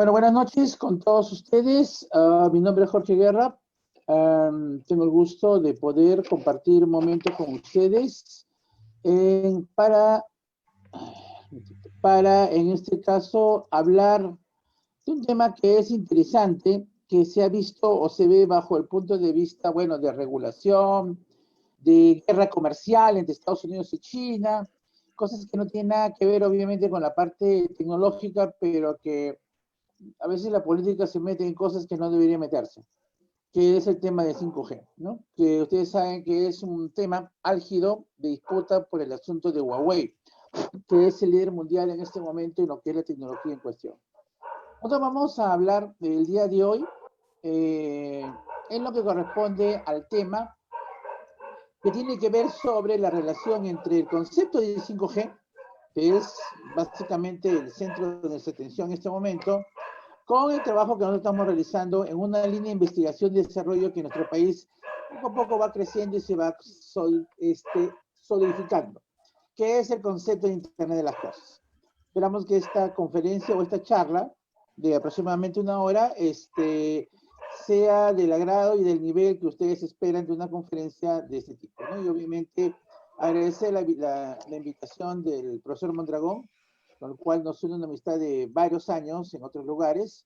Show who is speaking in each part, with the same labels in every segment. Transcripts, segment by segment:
Speaker 1: Bueno, buenas noches con todos ustedes. Mi nombre es Jorge Guerra. Tengo el gusto de poder compartir un momento con ustedes para, en este caso, hablar de un tema que es interesante, que se ha visto o se ve bajo el punto de vista, bueno, de regulación, de guerra comercial entre Estados Unidos y China, cosas que no tienen nada que ver, obviamente, con la parte tecnológica, pero que a veces la política se mete en cosas que no debería meterse, que es el tema de 5G, ¿no? Que ustedes saben que es un tema álgido de disputa por el asunto de Huawei, que es el líder mundial en este momento en lo que es la tecnología en cuestión. Nosotros vamos a hablar del día de hoy en lo que corresponde al tema que tiene que ver sobre la relación entre el concepto de 5G, que es básicamente el centro de nuestra atención en este momento, con el trabajo que nosotros estamos realizando en una línea de investigación y desarrollo que en nuestro país poco a poco va creciendo y se va solidificando, que es el concepto de Internet de las Cosas. Esperamos que esta conferencia o esta charla de aproximadamente una hora sea del agrado y del nivel que ustedes esperan de una conferencia de este tipo, ¿no? Y obviamente agradecer la invitación del profesor Mondragón, con el cual nos une una amistad de varios años en otros lugares,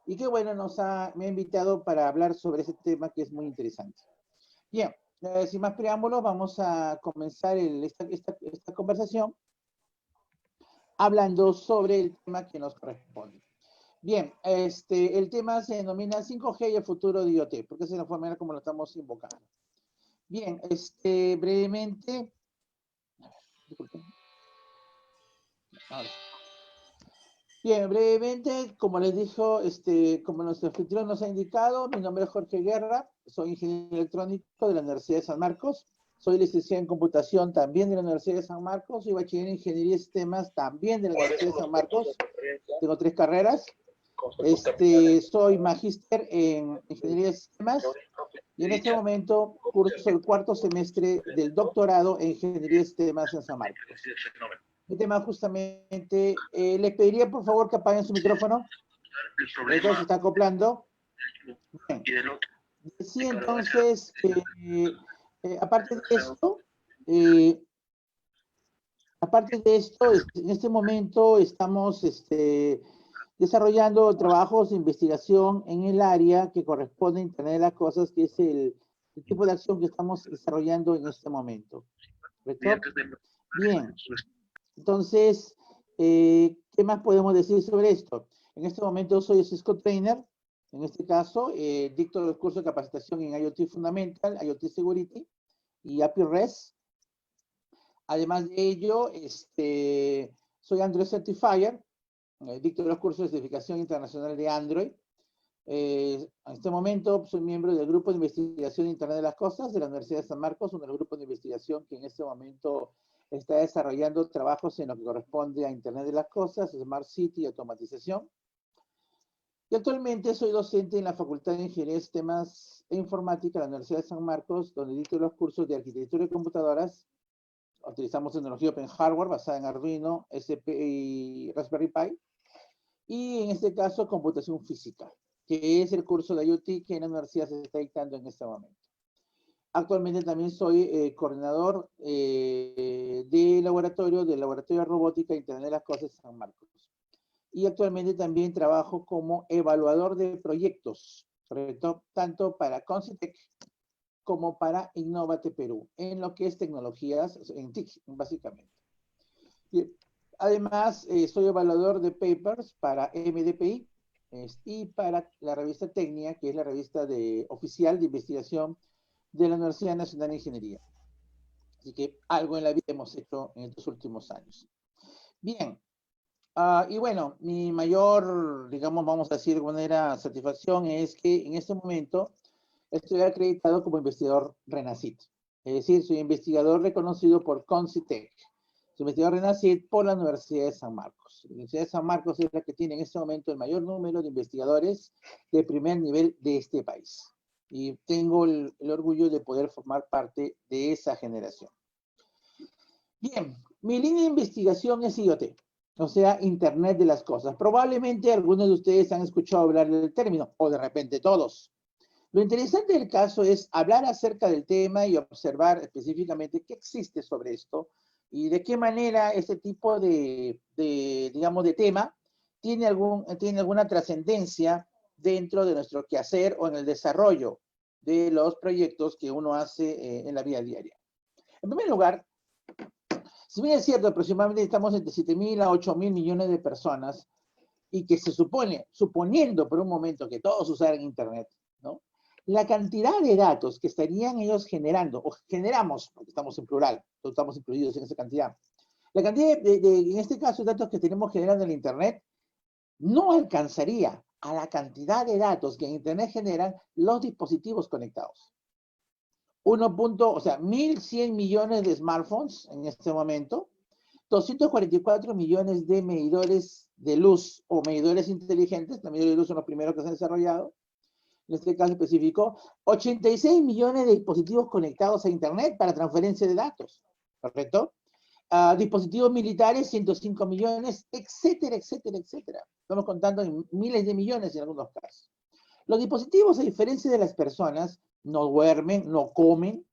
Speaker 1: y que bueno, me ha invitado para hablar sobre ese tema que es muy interesante. Bien, sin más preámbulos, vamos a comenzar esta conversación hablando sobre el tema que nos corresponde. Bien, el tema se denomina 5G y el futuro de IoT, porque esa es la forma como lo estamos invocando. Bien, brevemente, disculpen. Ahora. Bien, brevemente, como les dijo, como nuestro anfitrión nos ha indicado, mi nombre es Jorge Guerra, soy ingeniero electrónico de la Universidad de San Marcos, soy licenciado en computación también de la Universidad de San Marcos, soy bachiller en ingeniería de sistemas también de la Universidad de San Marcos, tengo 3 carreras, soy magíster en ingeniería de sistemas y en este momento curso el 4º semestre del doctorado en ingeniería de sistemas en San Marcos. El tema justamente, les pediría por favor que apaguen su micrófono. Eso se está acoplando. Bien. Sí, entonces, aparte de esto, en este momento estamos desarrollando trabajos de investigación en el área que corresponde a Internet de las Cosas, que es el tipo de acción que estamos desarrollando en este momento. ¿Correcto? Bien. Entonces, ¿qué más podemos decir sobre esto? En este momento soy Cisco Trainer, en este caso, dicto los cursos de capacitación en IoT Fundamental, IoT Security y API REST. Además de ello, soy Android Certifier, dicto los cursos de certificación internacional de Android. En este momento soy miembro del Grupo de Investigación de Internet de las Cosas de la Universidad de San Marcos, uno de los grupos de investigación que en este momento está desarrollando trabajos en lo que corresponde a Internet de las Cosas, Smart City y automatización. Y actualmente soy docente en la Facultad de Ingeniería de Sistemas e Informática de la Universidad de San Marcos, donde dicto los cursos de arquitectura de computadoras. Utilizamos tecnología Open Hardware basada en Arduino, SP y Raspberry Pi. Y en este caso, computación física, que es el curso de IoT que en la universidad se está dictando en este momento. Actualmente también soy coordinador del laboratorio de robótica e Internet de las Cosas de San Marcos. Y actualmente también trabajo como evaluador de proyectos, ¿correcto? Tanto para Concitec como para Innovate Perú, en lo que es tecnologías, en TIC, básicamente. Y además, soy evaluador de papers para MDPI y para la revista Tecnia, que es la revista oficial de investigación de la Universidad Nacional de Ingeniería. Así que algo en la vida hemos hecho en estos últimos años. Bien, y bueno, mi mayor, digamos, vamos a decir de alguna manera, satisfacción es que en este momento estoy acreditado como investigador RENACIT. Es decir, soy investigador reconocido por Concitec. Soy investigador RENACIT por la Universidad de San Marcos. La Universidad de San Marcos es la que tiene en este momento el mayor número de investigadores de primer nivel de este país. Y tengo el orgullo de poder formar parte de esa generación. Bien, mi línea de investigación es IoT. O sea, Internet de las cosas. Probablemente algunos de ustedes han escuchado hablar del término, o de repente todos. Lo interesante del caso es hablar acerca del tema y observar específicamente qué existe sobre esto y de qué manera este tipo digamos, de tema tiene alguna trascendencia dentro de nuestro quehacer o en el desarrollo de los proyectos que uno hace en la vida diaria. En primer lugar, si bien es cierto, aproximadamente estamos entre 7.000 a 8.000 millones de personas y que se supone, suponiendo por un momento que todos usaran Internet, ¿no? La cantidad de datos que estarían ellos generando, o generamos, porque estamos en plural, todos estamos incluidos en esa cantidad, la cantidad en este caso, datos que tenemos generando en Internet no alcanzaría a la cantidad de datos que en Internet generan los dispositivos conectados. 1.100 millones de smartphones en este momento, 244 millones de medidores de luz o medidores inteligentes, los medidores de luz son los primeros que se han desarrollado, en este caso específico, 86 millones de dispositivos conectados a Internet para transferencia de datos, ¿correcto? Dispositivos militares, 105 millones, etcétera, etcétera, etcétera. Estamos contando en miles de millones en algunos casos. Los dispositivos, a diferencia de las personas, no duermen, no comen,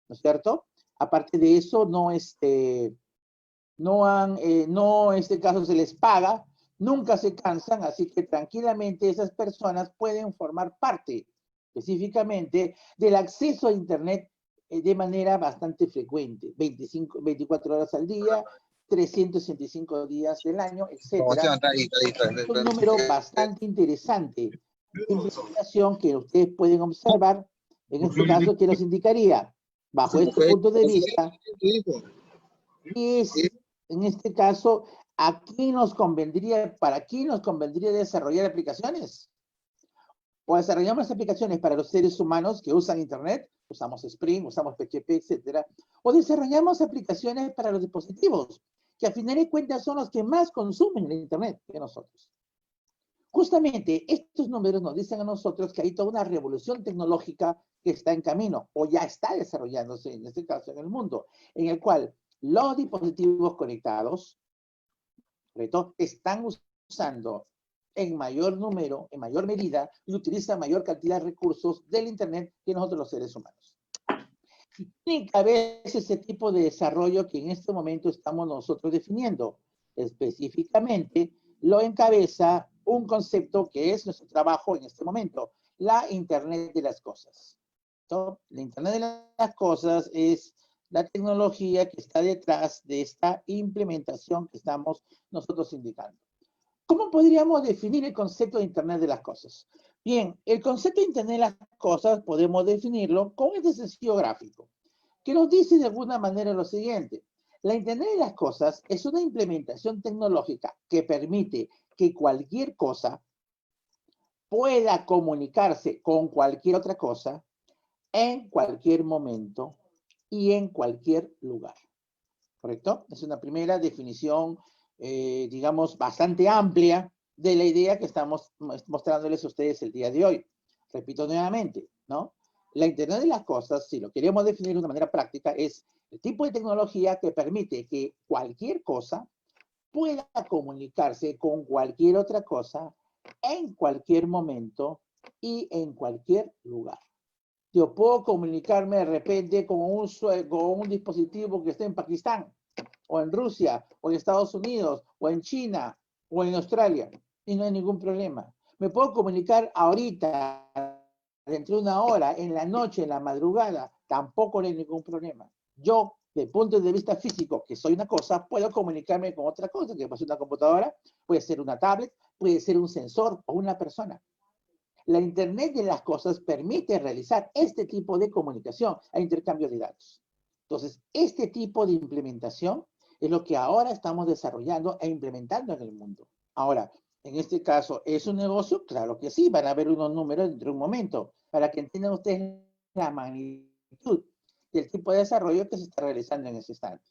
Speaker 1: ¿no es cierto? Aparte de eso, no este caso se les paga, nunca se cansan, así que tranquilamente esas personas pueden formar parte específicamente del acceso a Internet de manera bastante frecuente, 24 horas al día, 365 días del año, etc. Es un número bastante interesante de investigación que ustedes pueden observar. En este caso, que nos indicaría, bajo este punto de vista, es, en este caso, ¿para quién nos convendría desarrollar aplicaciones? O desarrollamos aplicaciones para los seres humanos que usan Internet, usamos Spring, usamos PHP, etcétera, o desarrollamos aplicaciones para los dispositivos, que a final de cuentas son los que más consumen el Internet que nosotros. Justamente estos números nos dicen a nosotros que hay toda una revolución tecnológica que está en camino, o ya está desarrollándose, en este caso en el mundo, en el cual los dispositivos conectados, ¿correcto?, están usando en mayor número, en mayor medida, y utilizan mayor cantidad de recursos del Internet que nosotros los seres humanos. Y tiene que haber ese tipo de desarrollo que en este momento estamos nosotros definiendo. Específicamente, lo encabeza un concepto que es nuestro trabajo en este momento, la Internet de las cosas. ¿No? La Internet de las cosas es la tecnología que está detrás de esta implementación que estamos nosotros indicando. ¿Cómo podríamos definir el concepto de Internet de las cosas? Bien, el concepto de Internet de las cosas podemos definirlo con este sencillo gráfico, que nos dice de alguna manera lo siguiente. La Internet de las cosas es una implementación tecnológica que permite que cualquier cosa pueda comunicarse con cualquier otra cosa en cualquier momento y en cualquier lugar. ¿Correcto? Es una primera definición, digamos, bastante amplia de la idea que estamos mostrándoles a ustedes el día de hoy. Repito nuevamente, ¿no? La Internet de las cosas, si lo queremos definir de una manera práctica, es el tipo de tecnología que permite que cualquier cosa pueda comunicarse con cualquier otra cosa en cualquier momento y en cualquier lugar. Yo puedo comunicarme de repente con un dispositivo que esté en Pakistán, o en Rusia, o en Estados Unidos, o en China, o en Australia, y no hay ningún problema. Me puedo comunicar ahorita, dentro de una hora, en la noche, en la madrugada, tampoco hay ningún problema. Yo, desde el punto de vista físico, que soy una cosa, puedo comunicarme con otra cosa, que puede ser una computadora, puede ser una tablet, puede ser un sensor o una persona. La Internet de las cosas permite realizar este tipo de comunicación e intercambio de datos. Entonces, este tipo de implementación es lo que ahora estamos desarrollando e implementando en el mundo. Ahora, en este caso, ¿es un negocio? Claro que sí, van a haber unos números dentro de un momento, para que entiendan ustedes la magnitud del tipo de desarrollo que se está realizando en ese instante.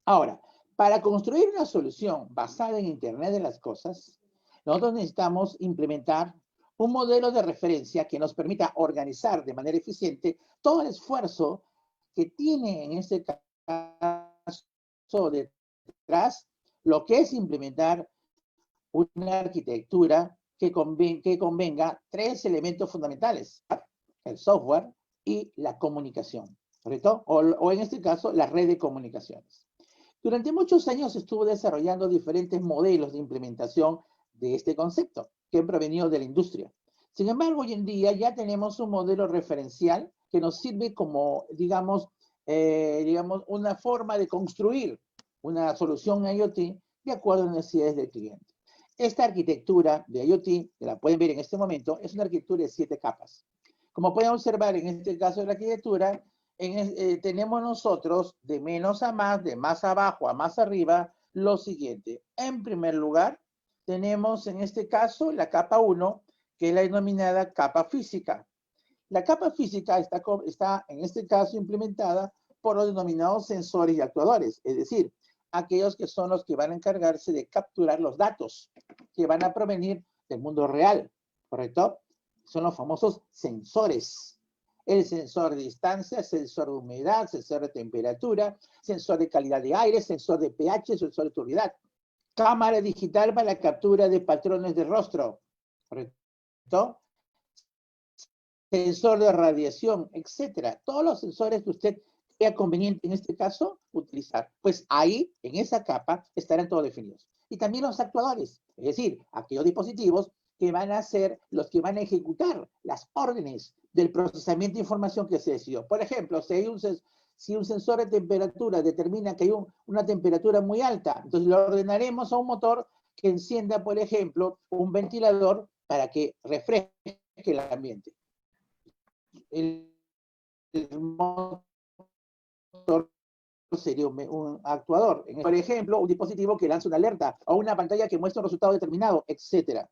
Speaker 1: Ahora, para construir una solución basada en Internet de las cosas, nosotros necesitamos implementar un modelo de referencia que nos permita organizar de manera eficiente todo el esfuerzo que tiene en este caso detrás lo que es implementar una arquitectura que convenga tres elementos fundamentales: el software y la comunicación, ¿correcto? O en este caso, la red de comunicaciones. Durante muchos años estuvo desarrollando diferentes modelos de implementación de este concepto que han provenido de la industria. Sin embargo, hoy en día ya tenemos un modelo referencial que nos sirve como, digamos, una forma de construir una solución IoT de acuerdo a las necesidades del cliente. Esta arquitectura de IoT, que la pueden ver en este momento, es una arquitectura de 7 capas. Como pueden observar en este caso de la arquitectura, tenemos nosotros de menos a más, de más abajo a más arriba, lo siguiente. En primer lugar, tenemos en este caso la capa 1, que es la denominada capa física. La capa física está en este caso implementada por los denominados sensores y actuadores, es decir, aquellos que son los que van a encargarse de capturar los datos que van a provenir del mundo real, ¿correcto? Son los famosos sensores. El sensor de distancia, sensor de humedad, sensor de temperatura, sensor de calidad de aire, sensor de pH, sensor de turbidez. Cámara digital para la captura de patrones de rostro, ¿correcto? Sensor de radiación, etcétera. Todos los sensores que usted sea conveniente en este caso utilizar. Pues ahí, en esa capa, estarán todos definidos. Y también los actuadores, es decir, aquellos dispositivos que van a ser los que van a ejecutar las órdenes del procesamiento de información que se decidió. Por ejemplo, si un sensor de temperatura determina que hay una temperatura muy alta, entonces le ordenaremos a un motor que encienda, por ejemplo, un ventilador para que refresque el ambiente. El motor sería un actuador. Por ejemplo, un dispositivo que lanza una alerta o una pantalla que muestra un resultado determinado, etc.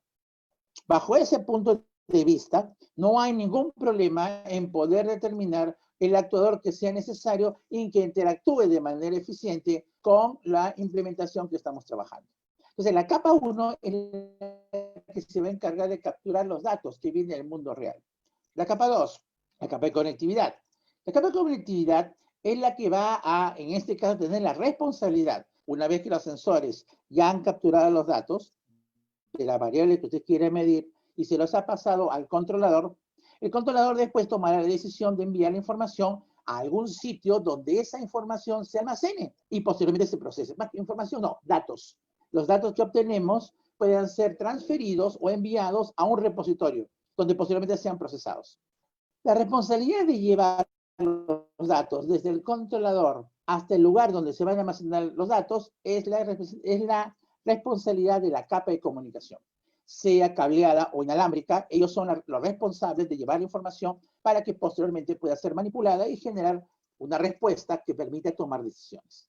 Speaker 1: Bajo ese punto de vista, no hay ningún problema en poder determinar el actuador que sea necesario y que interactúe de manera eficiente con la implementación que estamos trabajando. Entonces, la capa 1 es la que se va a encargar de capturar los datos que vienen del mundo real. La capa 2, la capa de conectividad. La capa de conectividad es la que va a, en este caso, tener la responsabilidad, una vez que los sensores ya han capturado los datos de la variable que usted quiere medir y se los ha pasado al controlador, el controlador después tomará la decisión de enviar la información a algún sitio donde esa información se almacene y posteriormente se procese. Más que información, no, datos. Los datos que obtenemos pueden ser transferidos o enviados a un repositorio donde posteriormente sean procesados. La responsabilidad de llevar los datos desde el controlador hasta el lugar donde se van a almacenar los datos es la responsabilidad de la capa de comunicación. Sea cableada o inalámbrica, ellos son los responsables de llevar la información para que posteriormente pueda ser manipulada y generar una respuesta que permita tomar decisiones.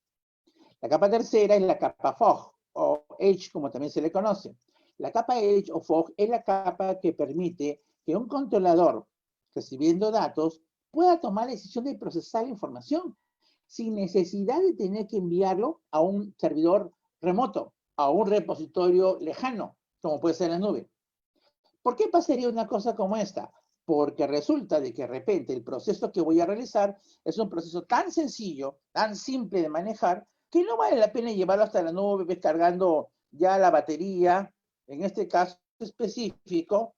Speaker 1: La capa tercera es la capa FOG, o Edge, como también se le conoce. La capa Edge o FOG es la capa que permite que un controlador, recibiendo datos, pueda tomar la decisión de procesar la información sin necesidad de tener que enviarlo a un servidor remoto, a un repositorio lejano, como puede ser la nube. ¿Por qué pasaría una cosa como esta? Porque resulta de que de repente el proceso que voy a realizar es un proceso tan sencillo, tan simple de manejar, que no vale la pena llevarlo hasta la nube descargando ya la batería, en este caso específico,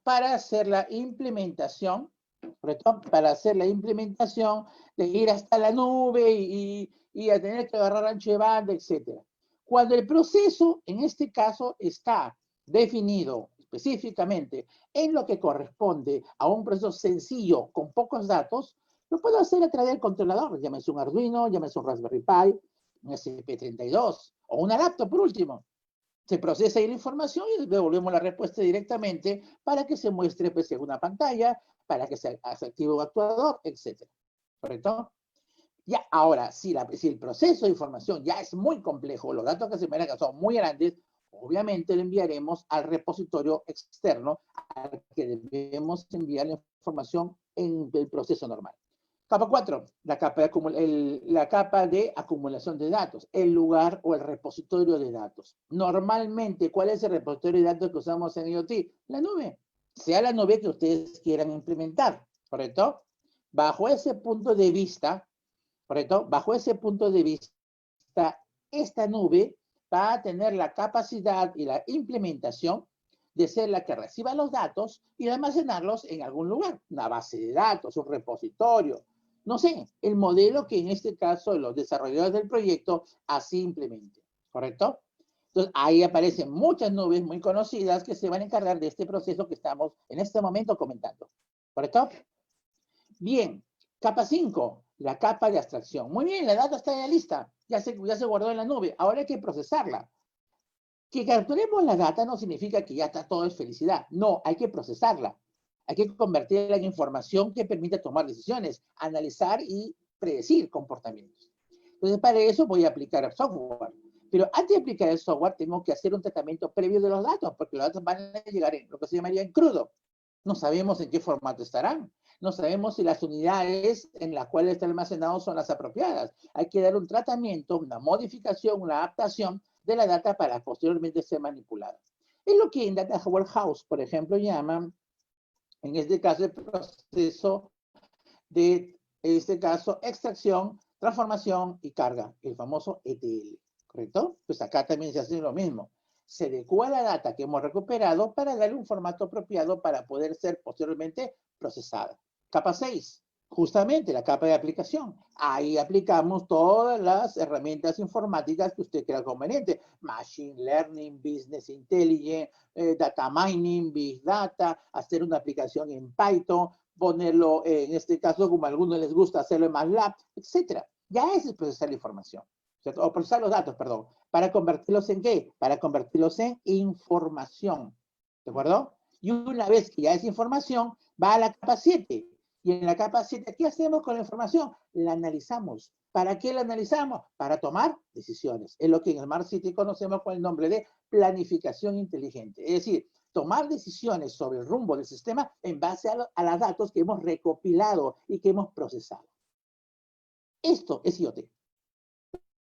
Speaker 1: para hacer la implementación, ¿correcto? Para hacer la implementación de ir hasta la nube y a tener que agarrar ancho de banda, etc. Cuando el proceso, en este caso, está definido específicamente en lo que corresponde a un proceso sencillo con pocos datos, lo puedo hacer a través del controlador, llámese un Arduino, llámese un Raspberry Pi, un SP32 o una laptop por último. Se procesa ahí la información y devolvemos la respuesta directamente para que se muestre pues, en una pantalla, para que se active un actuador, etc. ¿Correcto? Ya, ahora, si el proceso de información ya es muy complejo, los datos que se manejan son muy grandes, obviamente le enviaremos al repositorio externo al que debemos enviar la información en el proceso normal. Capa 4, la capa de acumulación de datos, el lugar o el repositorio de datos. Normalmente, ¿cuál es el repositorio de datos que usamos en IoT? La nube. Sea la nube que ustedes quieran implementar, ¿correcto? bajo ese punto de vista, ¿correcto? Bajo ese punto de vista, esta nube va a tener la capacidad y la implementación de ser la que reciba los datos y almacenarlos en algún lugar, una base de datos, un repositorio, no sé, el modelo que en este caso los desarrolladores del proyecto así implementen, ¿correcto? Entonces, ahí aparecen muchas nubes muy conocidas que se van a encargar de este proceso que estamos en este momento comentando, ¿correcto? Bien, capa 5, la capa de abstracción. Muy bien, la data está ya lista, ya se guardó en la nube, ahora hay que procesarla. Que capturemos la data no significa que ya está todo es felicidad. No, hay que procesarla. Hay que convertirla en información que permita tomar decisiones, analizar y predecir comportamientos. Entonces, para eso voy a aplicar el software. Pero antes de aplicar el software, tengo que hacer un tratamiento previo de los datos, porque los datos van a llegar en lo que se llamaría en crudo. No sabemos en qué formato estarán. No sabemos si las unidades en las cuales están almacenados son las apropiadas. Hay que dar un tratamiento, una modificación, una adaptación de la data para posteriormente ser manipulada. Es lo que en Data Warehouse, por ejemplo, llaman, en este caso, el proceso de, en este caso, extracción, transformación y carga, el famoso ETL, ¿correcto? Pues acá también se hace lo mismo. Se adecua la data que hemos recuperado para darle un formato apropiado para poder ser posteriormente procesada. Capa 6, justamente la capa de aplicación. Ahí aplicamos todas las herramientas informáticas que usted crea conveniente. Machine Learning, Business Intelligence, Data Mining, Big Data, hacer una aplicación en Python, ponerlo, en este caso, como a algunos les gusta hacerlo en MATLAB, etcétera. Ya es procesar la información, ¿cierto? O procesar los datos, perdón. ¿Para convertirlos en qué? Para convertirlos en información, ¿de acuerdo? Y una vez que ya es información, va a la capa 7. Y en la capa 7, ¿qué hacemos con la información? La analizamos. ¿Para qué la analizamos? Para tomar decisiones. Es lo que en Smart City conocemos con el nombre de planificación inteligente. Es decir, tomar decisiones sobre el rumbo del sistema en base a los datos que hemos recopilado y que hemos procesado. Esto es IoT.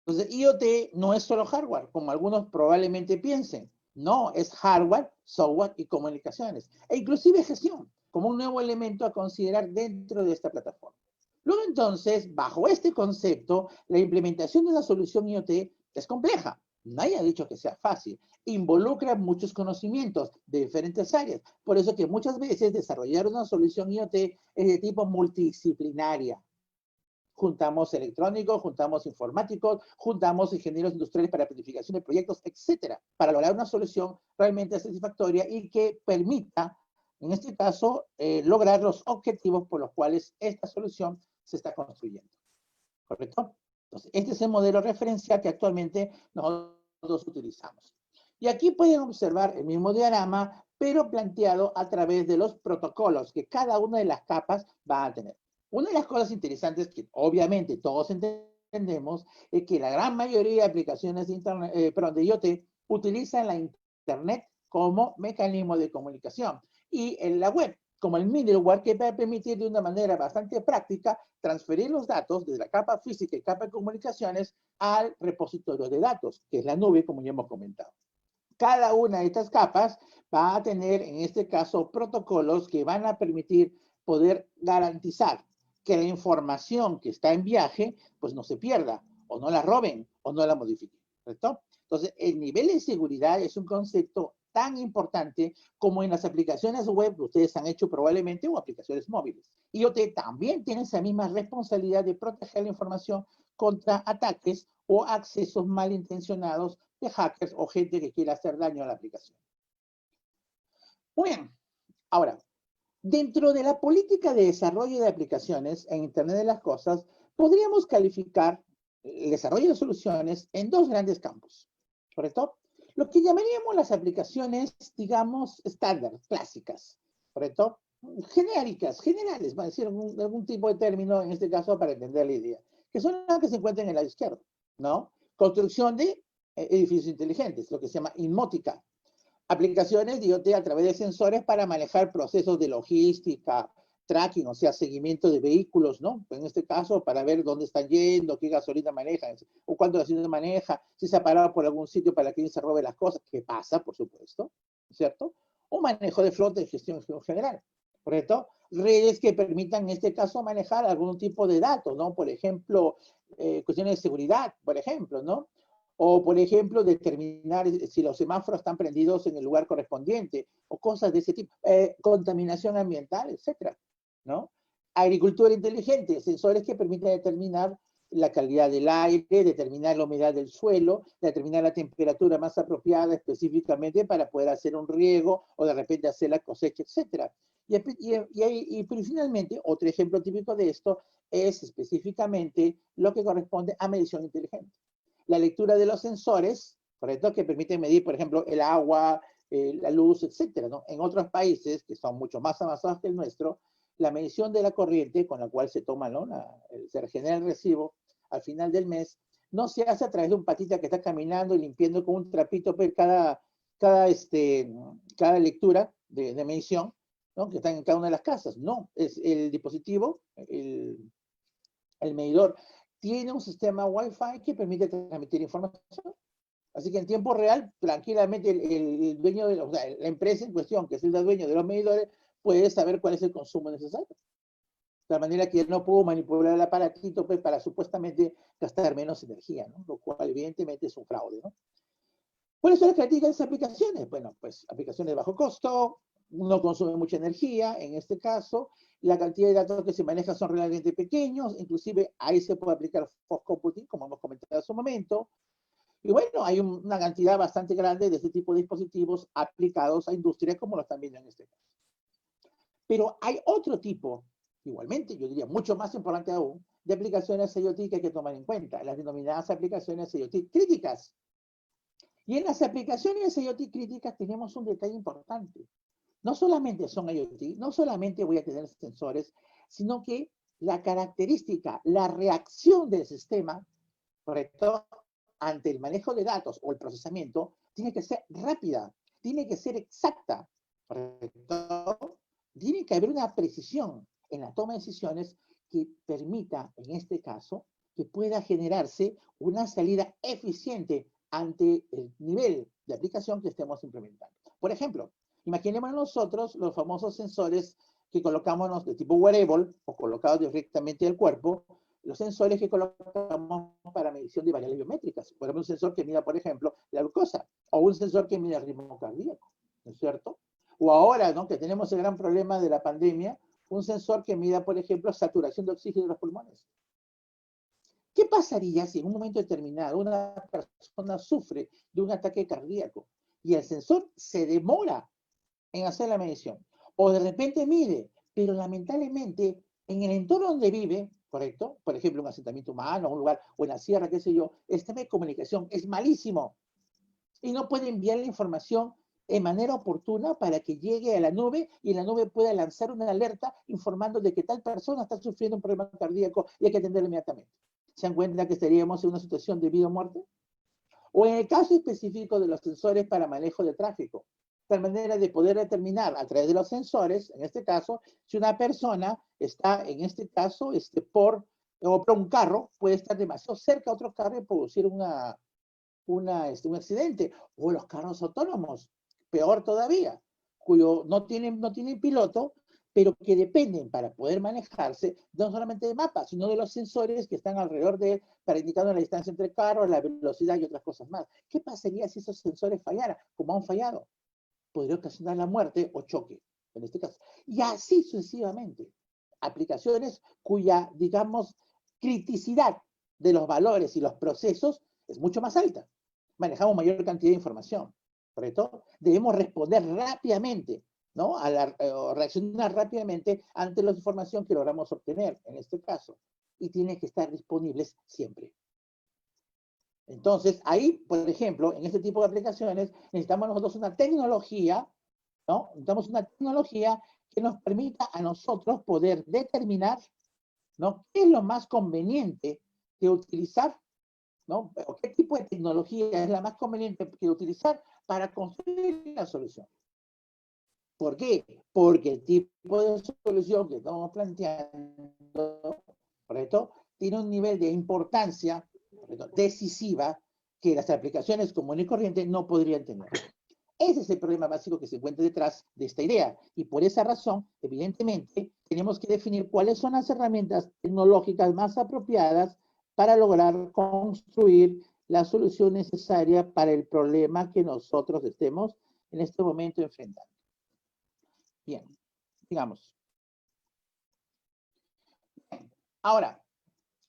Speaker 1: Entonces, IoT no es solo hardware, como algunos probablemente piensen. No, es hardware, software y comunicaciones. E inclusive gestión, como un nuevo elemento a considerar dentro de esta plataforma. Luego, entonces, bajo este concepto, la implementación de una solución IoT es compleja. Nadie ha dicho que sea fácil. Involucra muchos conocimientos de diferentes áreas. Por eso que muchas veces desarrollar una solución IoT es de tipo multidisciplinaria. Juntamos electrónicos, juntamos informáticos, juntamos ingenieros industriales para planificación de proyectos, etcétera, para lograr una solución realmente satisfactoria y que permita, en este caso, lograr los objetivos por los cuales esta solución se está construyendo. ¿Correcto? Entonces, este es el modelo referencial que actualmente nosotros utilizamos. Y aquí pueden observar el mismo diagrama, pero planteado a través de los protocolos que cada una de las capas va a tener. Una de las cosas interesantes que obviamente todos entendemos es que la gran mayoría de aplicaciones de, de IoT utilizan la Internet como mecanismo de comunicación y en la web como el middleware que va a permitir de una manera bastante práctica transferir los datos desde la capa física y capa de comunicaciones al repositorio de datos, que es la nube, como ya hemos comentado. Cada una de estas capas va a tener, en este caso, protocolos que van a permitir poder garantizar que la información que está en viaje, pues no se pierda, o no la roben, o no la modifiquen, ¿correcto? Entonces, el nivel de seguridad es un concepto tan importante como en las aplicaciones web que ustedes han hecho probablemente o aplicaciones móviles. IoT también tiene esa misma responsabilidad de proteger la información contra ataques o accesos malintencionados de hackers o gente que quiera hacer daño a la aplicación. Muy bien. Ahora, dentro de la política de desarrollo de aplicaciones en Internet de las Cosas, podríamos calificar el desarrollo de soluciones en dos grandes campos, ¿correcto? Lo que llamaríamos las aplicaciones, digamos, estándar, clásicas, ¿correcto? Genéricas, generales, va a decir algún tipo de término, en este caso, para entender la idea, que son las que se encuentran en el lado izquierdo, ¿no? Construcción de edificios inteligentes, lo que se llama inmótica. Aplicaciones de IoT a través de sensores para manejar procesos de logística, tracking, o sea, seguimiento de vehículos, ¿no? En este caso, para ver dónde están yendo, qué gasolina manejan, o cuánto gasolina maneja, si se ha parado por algún sitio para que alguien se robe las cosas, que pasa, por supuesto, ¿cierto? O manejo de flota y gestión general, ¿correcto? redes que permitan, en este caso, manejar algún tipo de datos, ¿no? Por ejemplo, cuestiones de seguridad, por ejemplo, ¿no? O, por ejemplo, determinar si los semáforos están prendidos en el lugar correspondiente, o cosas de ese tipo. Contaminación ambiental, etcétera, ¿no? Agricultura inteligente, sensores que permiten determinar la calidad del aire, determinar la humedad del suelo, determinar la temperatura más apropiada específicamente para poder hacer un riego o de repente hacer la cosecha, etcétera. Pero finalmente, otro ejemplo típico de esto es específicamente lo que corresponde a medición inteligente. La lectura de los sensores, ¿correcto? Que permiten medir, por ejemplo, el agua, la luz, etcétera, ¿no? En otros países, que son mucho más avanzados que el nuestro, la medición de la corriente con la cual se toma, ¿no? Se genera el recibo al final del mes, no se hace a través de un patita que está caminando y limpiando con un trapito pues, cada lectura de medición, ¿no? Que está en cada una de las casas. No, es el dispositivo, el medidor, tiene un sistema Wi-Fi que permite transmitir información. Así que en tiempo real, tranquilamente, el dueño de la empresa en cuestión, que es el dueño de los medidores, puede saber cuál es el consumo necesario. De manera que no puedo manipular el aparatito pues, para supuestamente gastar menos energía, ¿no? Lo cual evidentemente es un fraude, ¿no? ¿Cuáles son las características de esas aplicaciones? Bueno, pues aplicaciones de bajo costo, no consume mucha energía, en este caso, la cantidad de datos que se manejan son relativamente pequeños, inclusive ahí se puede aplicar fog computing, como hemos comentado hace un momento, y bueno, hay una cantidad bastante grande de este tipo de dispositivos aplicados a industrias como lo están viendo en este caso. Pero hay otro tipo, igualmente, yo diría mucho más importante aún, de aplicaciones IoT que hay que tomar en cuenta, las denominadas aplicaciones IoT críticas. Y en las aplicaciones IoT críticas tenemos un detalle importante. No solamente son IoT, no solamente voy a tener sensores, sino que la característica, la reacción del sistema, ¿correcto?, ante el manejo de datos o el procesamiento, tiene que ser rápida, tiene que ser exacta, ¿correcto? Tiene que haber una precisión en la toma de decisiones que permita, en este caso, que pueda generarse una salida eficiente ante el nivel de aplicación que estemos implementando. Por ejemplo, imaginemos nosotros los famosos sensores que colocamos de tipo wearable o colocados directamente al cuerpo, los sensores que colocamos para medición de variables biométricas. Por ejemplo, un sensor que mida, por ejemplo, la glucosa, o un sensor que mida el ritmo cardíaco, ¿no es cierto? O ahora, ¿no?, que tenemos el gran problema de la pandemia, un sensor que mida, por ejemplo, saturación de oxígeno en los pulmones. ¿Qué pasaría si en un momento determinado una persona sufre de un ataque cardíaco y el sensor se demora en hacer la medición? O de repente mide, pero lamentablemente en el entorno donde vive, ¿correcto? Por ejemplo, un asentamiento humano, un lugar, o en la sierra, qué sé yo, el sistema de comunicación es malísimo y no puede enviar la información de manera oportuna para que llegue a la nube y la nube pueda lanzar una alerta informando de que tal persona está sufriendo un problema cardíaco y hay que atenderlo inmediatamente. ¿Se dan cuenta que estaríamos en una situación de vida o muerte? O en el caso específico de los sensores para manejo de tráfico, de tal manera de poder determinar a través de los sensores, en este caso, si una persona está, en este caso, por un carro, puede estar demasiado cerca a otro carro y producir un accidente, o los carros autónomos, peor todavía, cuyo no tienen piloto, pero que dependen para poder manejarse no solamente de mapas, sino de los sensores que están alrededor de él para indicar la distancia entre carros, la velocidad y otras cosas más. ¿Qué pasaría si esos sensores fallaran, como han fallado? Podría ocasionar la muerte o choque, en este caso. Y así sucesivamente. Aplicaciones cuya, digamos, criticidad de los valores y los procesos es mucho más alta. Manejamos mayor cantidad de información, ¿correcto? Debemos responder rápidamente, ¿no? Reaccionar rápidamente ante la información que logramos obtener, en este caso. Y tiene que estar disponibles siempre. Entonces, ahí, por ejemplo, en este tipo de aplicaciones, necesitamos nosotros una tecnología, ¿no? Necesitamos una tecnología que nos permita a nosotros poder determinar, ¿no?, qué es lo más conveniente que utilizar, ¿no? O qué tipo de tecnología es la más conveniente que utilizar para construir la solución. ¿Por qué? Porque el tipo de solución que estamos planteando, ¿correcto?, tiene un nivel de importancia, ¿correcto?, decisiva, que las aplicaciones comunes y corrientes no podrían tener. Ese es el problema básico que se encuentra detrás de esta idea. Y por esa razón, evidentemente, tenemos que definir cuáles son las herramientas tecnológicas más apropiadas para lograr construir la solución necesaria para el problema que nosotros estemos en este momento enfrentando. Bien, digamos. Ahora,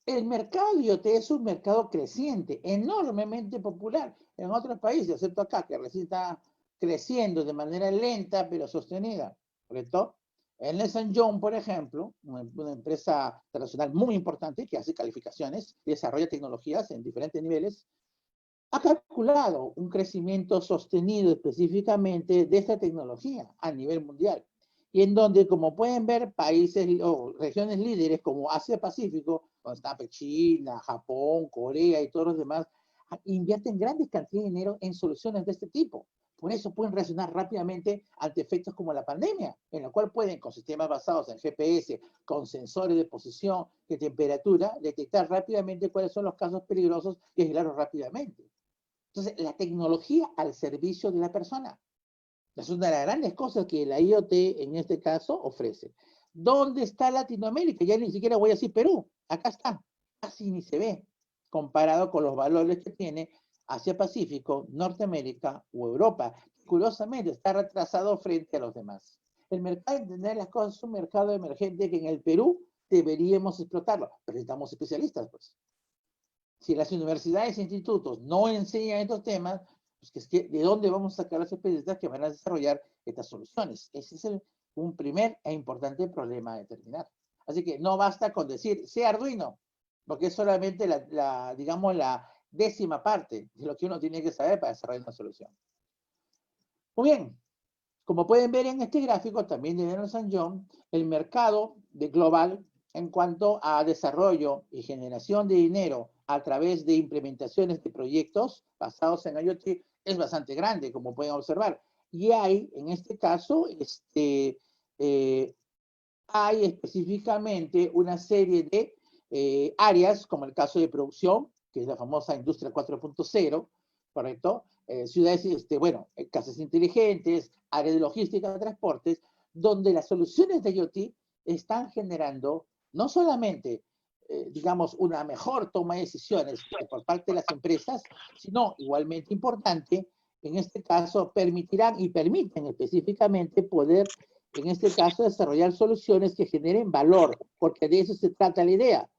Speaker 1: el mercado de IoT es un mercado creciente, enormemente popular en otros países, excepto acá, que recién está creciendo de manera lenta pero sostenida, ¿correcto? Ernst & Young, por ejemplo, una empresa internacional muy importante que hace calificaciones y desarrolla tecnologías en diferentes niveles, ha calculado un crecimiento sostenido específicamente de esta tecnología a nivel mundial. Y en donde, como pueden ver, países o regiones líderes como Asia-Pacífico, donde está China, Japón, Corea y todos los demás, invierten grandes cantidades de dinero en soluciones de este tipo. Por eso pueden reaccionar rápidamente ante efectos como la pandemia, en la cual pueden, con sistemas basados en GPS, con sensores de posición, de temperatura, detectar rápidamente cuáles son los casos peligrosos y aislarlos rápidamente. Entonces, la tecnología al servicio de la persona. Es una de las grandes cosas que la IoT en este caso ofrece. ¿Dónde está Latinoamérica? Ya ni siquiera voy a decir Perú. Acá está. Casi ni se ve comparado con los valores que tiene Asia-Pacífico, Norteamérica o Europa. Curiosamente, está retrasado frente a los demás. El mercado de entender las cosas es un mercado emergente que en el Perú deberíamos explotarlo. Pero necesitamos especialistas, pues. Si las universidades e institutos no enseñan estos temas, pues ¿de dónde vamos a sacar los especialistas que van a desarrollar estas soluciones? Ese es un primer e importante problema a determinar. Así que no basta con decir, sea Arduino, porque es solamente digamos, la décima parte de lo que uno tiene que saber para desarrollar una solución. Muy bien, como pueden ver en este gráfico, también de Ernst & Young, el mercado global en cuanto a desarrollo y generación de dinero a través de implementaciones de proyectos basados en IoT es bastante grande, como pueden observar. Y hay, en este caso, hay específicamente una serie de áreas, como el caso de producción, que es la famosa industria 4.0, ¿correcto? Ciudades, bueno, casas inteligentes, áreas de logística, transportes, donde las soluciones de IoT están generando no solamente, digamos, una mejor toma de decisiones por parte de las empresas, sino, igualmente importante, en este caso, permitirán y permiten específicamente poder, en este caso, desarrollar soluciones que generen valor, porque de eso se trata la idea.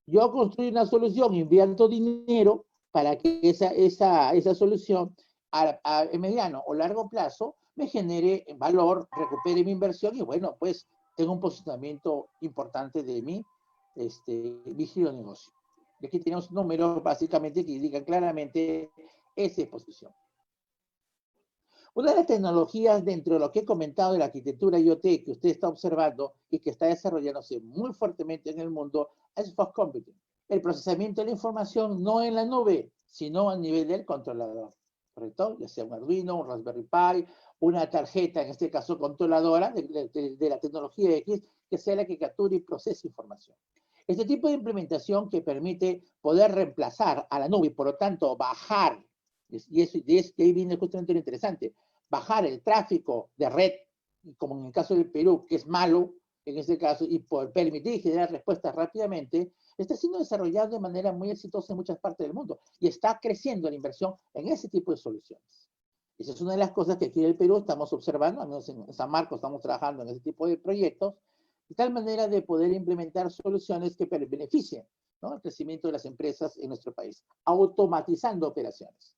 Speaker 1: Yo construyo una solución, invierto dinero para que esa solución en mediano o largo plazo me genere valor, recupere mi inversión y bueno, pues tengo un posicionamiento importante de mi giro de negocio. Y aquí tenemos números básicamente que indican claramente esa exposición. Una de las tecnologías dentro de lo que he comentado de la arquitectura IoT que usted está observando y que está desarrollándose muy fuertemente en el mundo es Fog Computing. El procesamiento de la información no en la nube, sino a nivel del controlador, ¿correcto? Ya sea un Arduino, un Raspberry Pi, una tarjeta, en este caso controladora de la tecnología X, que sea la que capture y procese información. Este tipo de implementación que permite poder reemplazar a la nube y por lo tanto bajar, y ahí viene justamente lo interesante, bajar el tráfico de red, como en el caso del Perú, que es malo, en este caso, y por permitir generar respuestas rápidamente, está siendo desarrollado de manera muy exitosa en muchas partes del mundo y está creciendo la inversión en ese tipo de soluciones. Esa es una de las cosas que aquí en el Perú estamos observando, al menos en San Marcos estamos trabajando en ese tipo de proyectos, de tal manera de poder implementar soluciones que beneficien, ¿no?, el crecimiento de las empresas en nuestro país, automatizando operaciones.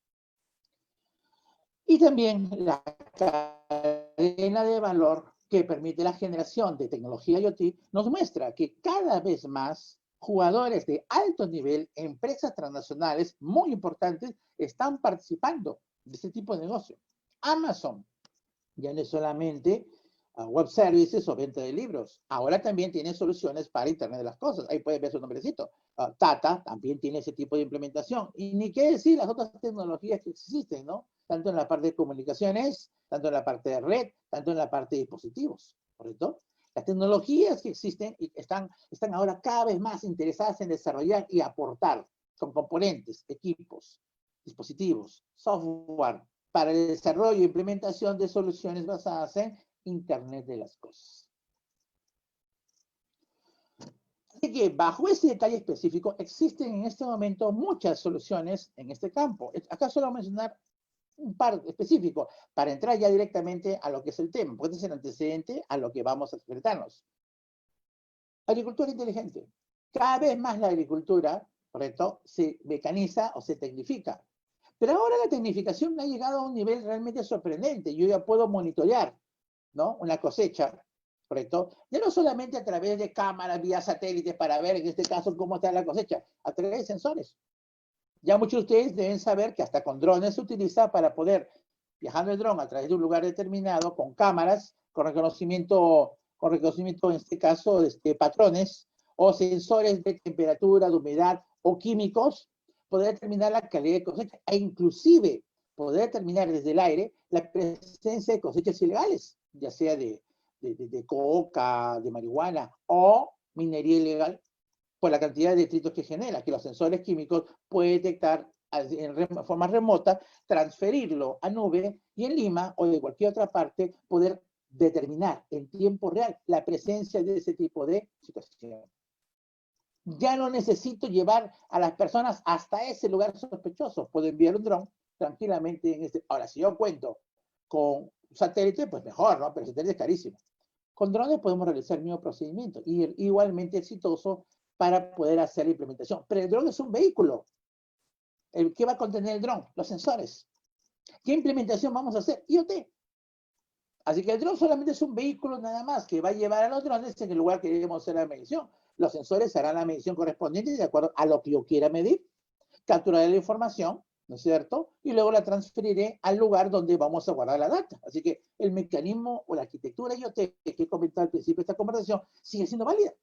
Speaker 1: Y también la cadena de valor que permite la generación de tecnología IoT nos muestra que cada vez más jugadores de alto nivel, empresas transnacionales muy importantes, están participando de este tipo de negocio. Amazon ya no es solamente web services o venta de libros, ahora también tiene soluciones para Internet de las cosas. Ahí puedes ver su nombrecito. Tata también tiene ese tipo de implementación. Y ni qué decir las otras tecnologías que existen, ¿no? Tanto en la parte de comunicaciones, tanto en la parte de red, tanto en la parte de dispositivos, ¿correcto? Las tecnologías que existen están ahora cada vez más interesadas en desarrollar y aportar con componentes, equipos, dispositivos, software, para el desarrollo e implementación de soluciones basadas en Internet de las Cosas. Así que bajo ese detalle específico existen en este momento muchas soluciones en este campo. Acá solo voy a mencionar un par específico para entrar ya directamente a lo que es el tema, porque este es el antecedente a lo que vamos a enfrentarnos. Agricultura inteligente. Cada vez más la agricultura, ¿correcto?, se mecaniza o se tecnifica. Pero ahora la tecnificación ha llegado a un nivel realmente sorprendente. Yo ya puedo monitorear, ¿no?, una cosecha, ¿correcto? Ya no solamente a través de cámaras vía satélites para ver en este caso cómo está la cosecha, a través de sensores. Ya muchos de ustedes deben saber que hasta con drones se utiliza para poder, viajando el dron a través de un lugar determinado, con cámaras, con reconocimiento en este caso, patrones o sensores de temperatura, de humedad o químicos, poder determinar la calidad de cosecha e inclusive poder determinar desde el aire la presencia de cosechas ilegales, ya sea de coca, de marihuana o minería ilegal, por la cantidad de detritos que genera, que los sensores químicos pueden detectar en forma remota, transferirlo a nube y en Lima o de cualquier otra parte poder determinar en tiempo real la presencia de ese tipo de situación. Ya no necesito llevar a las personas hasta ese lugar sospechoso. Puedo enviar un dron tranquilamente en este. Ahora, si yo cuento con satélite, pues mejor, ¿no? Pero el satélite es carísimo. Con drones podemos realizar el mismo procedimiento y igualmente exitoso para poder hacer la implementación. Pero el dron es un vehículo. ¿Qué va a contener el dron? Los sensores. ¿Qué implementación vamos a hacer? IoT. Así que el dron solamente es un vehículo nada más que va a llevar a los drones en el lugar que queremos hacer la medición. Los sensores harán la medición correspondiente de acuerdo a lo que yo quiera medir, capturaré la información, ¿no es cierto? Y luego la transferiré al lugar donde vamos a guardar la data. Así que el mecanismo o la arquitectura IoT que he comentado al principio de esta conversación sigue siendo válida.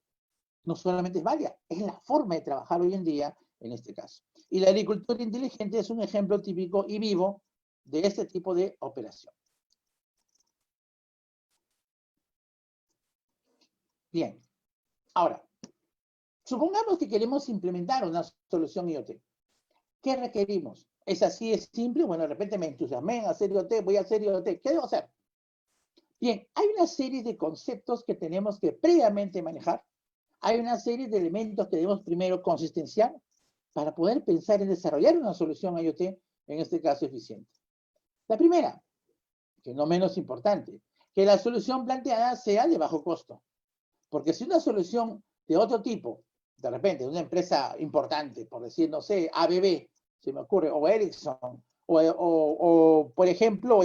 Speaker 1: No solamente es válida, es la forma de trabajar hoy en día en este caso. Y la agricultura inteligente es un ejemplo típico y vivo de este tipo de operación. Bien, ahora, supongamos que queremos implementar una solución IoT. ¿Qué requerimos? ¿Es así, es simple? Bueno, de repente me entusiasmé en hacer IoT, voy a hacer IoT. ¿Qué debo hacer? Bien, hay una serie de conceptos que tenemos que previamente manejar. Hay una serie de elementos que debemos primero consistenciar para poder pensar en desarrollar una solución IoT, en este caso eficiente. La primera, que no menos importante, que la solución planteada sea de bajo costo. Porque si una solución de otro tipo, de repente, de una empresa importante, por decir, no sé, ABB, se me ocurre, o Ericsson, o por ejemplo,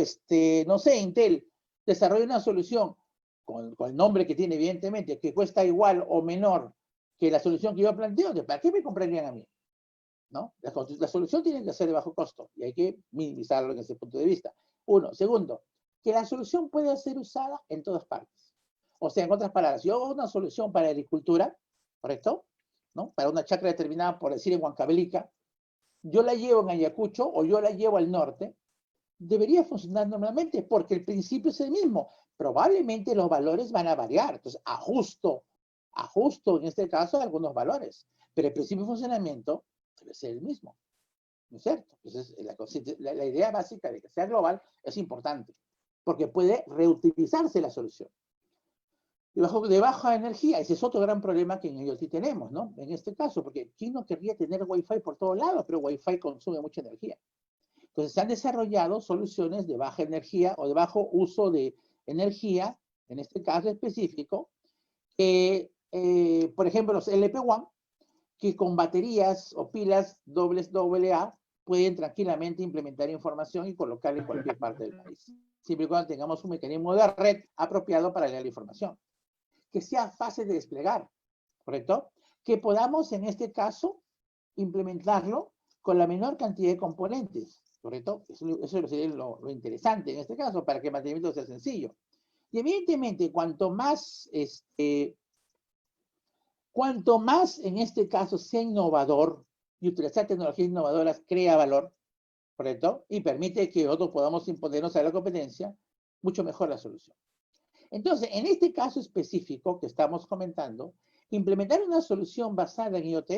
Speaker 1: no sé, Intel, desarrolla una solución con el nombre que tiene, evidentemente, que cuesta igual o menor que la solución que yo planteo, ¿para qué me comprarían a mí? ¿No? La solución tiene que ser de bajo costo y hay que minimizarlo en ese punto de vista. Uno. Segundo, que la solución pueda ser usada en todas partes. O sea, en otras palabras, yo hago una solución para agricultura, ¿correcto? ¿No? Para una chacra determinada, por decir en Huancavelica, yo la llevo en Ayacucho o yo la llevo al norte, debería funcionar normalmente porque el principio es el mismo. Probablemente los valores van a variar, entonces ajusto en este caso algunos valores, pero el principio de funcionamiento debe ser el mismo, ¿no es cierto? Entonces la idea básica de que sea global es importante porque puede reutilizarse la solución. De baja energía, ese es otro gran problema que en IoT tenemos, ¿no? En este caso, porque ¿quién no querría tener Wi-Fi por todos lados? Pero Wi-Fi consume mucha energía. Entonces se han desarrollado soluciones de baja energía o de bajo uso de energía, en este caso específico, por ejemplo los LP1, que con baterías o pilas dobles AA pueden tranquilamente implementar información y colocarla en cualquier parte del país, siempre y cuando tengamos un mecanismo de red apropiado para leer la información. Que sea fácil de desplegar, ¿correcto? Que podamos, en este caso, implementarlo con la menor cantidad de componentes, ¿correcto? Eso sería lo interesante en este caso, para que el mantenimiento sea sencillo. Y evidentemente, cuanto más en este caso sea innovador y utilizar tecnologías innovadoras crea valor, ¿correcto? Y permite que nosotros podamos imponernos a la competencia, mucho mejor la solución. Entonces, en este caso específico que estamos comentando, implementar una solución basada en IoT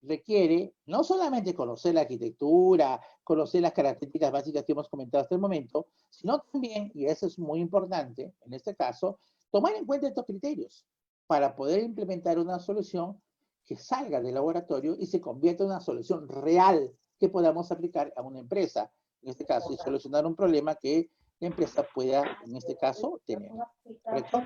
Speaker 1: requiere no solamente conocer la arquitectura, conocer las características básicas que hemos comentado hasta el momento, sino también, y eso es muy importante en este caso, tomar en cuenta estos criterios para poder implementar una solución que salga del laboratorio y se convierta en una solución real que podamos aplicar a una empresa, en este caso, y solucionar un problema que la empresa pueda, en este caso, tener. ¿Correcto?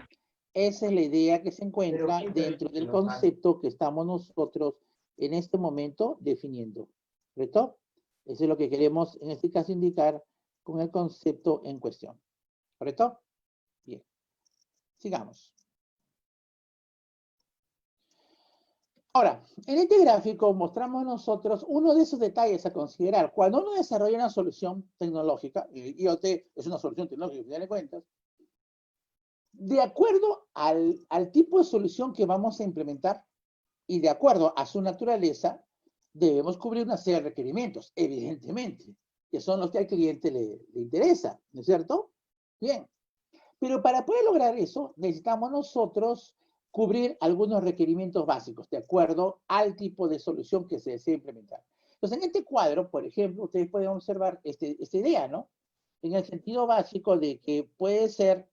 Speaker 1: Esa es la idea que se encuentra dentro del concepto que estamos nosotros en este momento definiendo. ¿Correcto? Eso es lo que queremos en este caso indicar con el concepto en cuestión. ¿Correcto? Bien. Sigamos. Ahora, en este gráfico mostramos nosotros uno de esos detalles a considerar. Cuando uno desarrolla una solución tecnológica, y IoT es una solución tecnológica, al final de cuentas, de acuerdo al tipo de solución que vamos a implementar y de acuerdo a su naturaleza, debemos cubrir una serie de requerimientos, evidentemente, que son los que al cliente le interesa, ¿no es cierto? Bien, pero para poder lograr eso, necesitamos nosotros cubrir algunos requerimientos básicos de acuerdo al tipo de solución que se desea implementar. Entonces, en este cuadro, por ejemplo, ustedes pueden observar esta idea, ¿no? En el sentido básico de que puede ser,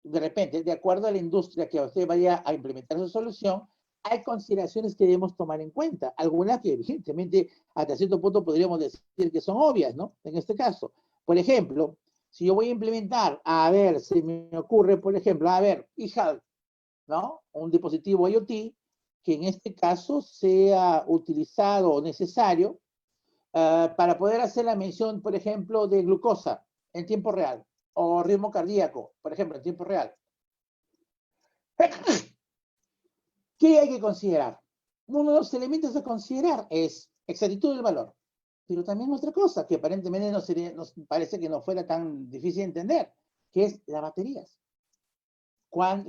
Speaker 1: de repente, de acuerdo a la industria que usted vaya a implementar su solución, hay consideraciones que debemos tomar en cuenta. Algunas que, evidentemente, hasta cierto punto podríamos decir que son obvias, ¿no? En este caso. Por ejemplo, si yo voy a implementar, a ver, se me ocurre, por ejemplo, a ver, eHealth, ¿no? Un dispositivo IoT que en este caso sea utilizado o necesario para poder hacer la medición, por ejemplo, de glucosa en tiempo real o ritmo cardíaco, por ejemplo, en tiempo real. ¿Qué hay que considerar? Uno de los elementos a considerar es exactitud del valor, pero también otra cosa que aparentemente nos parece que no fuera tan difícil de entender, que es las baterías.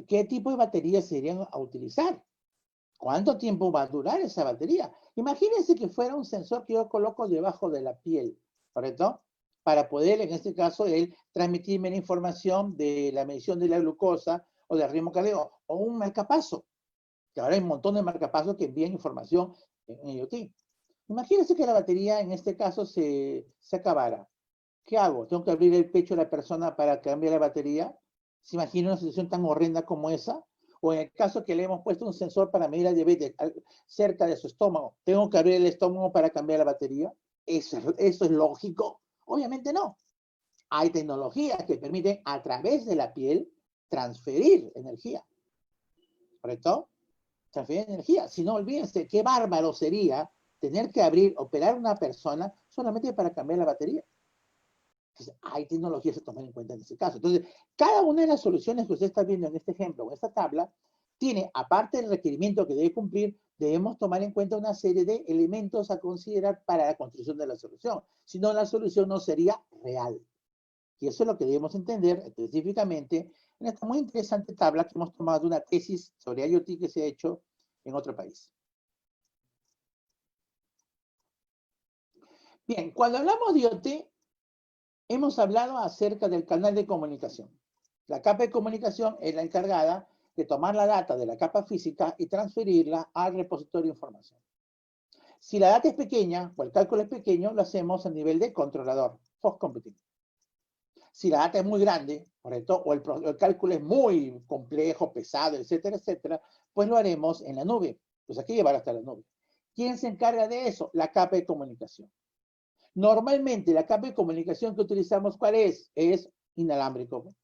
Speaker 1: ¿Qué tipo de baterías se irían a utilizar? ¿Cuánto tiempo va a durar esa batería? Imagínense que fuera un sensor que yo coloco debajo de la piel, ¿correcto? Para poder, en este caso, él transmitirme la información de la medición de la glucosa o del ritmo cardíaco, o un marcapaso, que ahora hay un montón de marcapasos que envían información en IoT. Imagínense que la batería, en este caso, se acabara. ¿Qué hago? ¿Tengo que abrir el pecho de la persona para cambiar la batería? ¿Se imagina una situación tan horrenda como esa? O en el caso que le hemos puesto un sensor para medir la diabetes cerca de su estómago, ¿tengo que abrir el estómago para cambiar la batería? ¿Eso es lógico? Obviamente no. Hay tecnologías que permiten a través de la piel transferir energía. ¿Correcto? Transferir energía. Si no, olvídense, qué bárbaro sería tener que operar una persona solamente para cambiar la batería. Entonces, hay tecnologías a tomar en cuenta en ese caso. Entonces, cada una de las soluciones que usted está viendo en este ejemplo, en esta tabla, tiene, aparte del requerimiento que debe cumplir, debemos tomar en cuenta una serie de elementos a considerar para la construcción de la solución. Si no, la solución no sería real. Y eso es lo que debemos entender específicamente en esta muy interesante tabla que hemos tomado de una tesis sobre IoT que se ha hecho en otro país. Bien, cuando hablamos de IoT, hemos hablado acerca del canal de comunicación. La capa de comunicación es la encargada de tomar la data de la capa física y transferirla al repositorio de información. Si la data es pequeña o el cálculo es pequeño, lo hacemos a nivel de controlador, Fog Computing. Si la data es muy grande, ¿correcto? O el cálculo es muy complejo, pesado, etcétera, etcétera, pues lo haremos en la nube. Pues hay que llevar hasta la nube. ¿Quién se encarga de eso? La capa de comunicación. Normalmente la capa de comunicación que utilizamos, ¿cuál es? Es inalámbrico.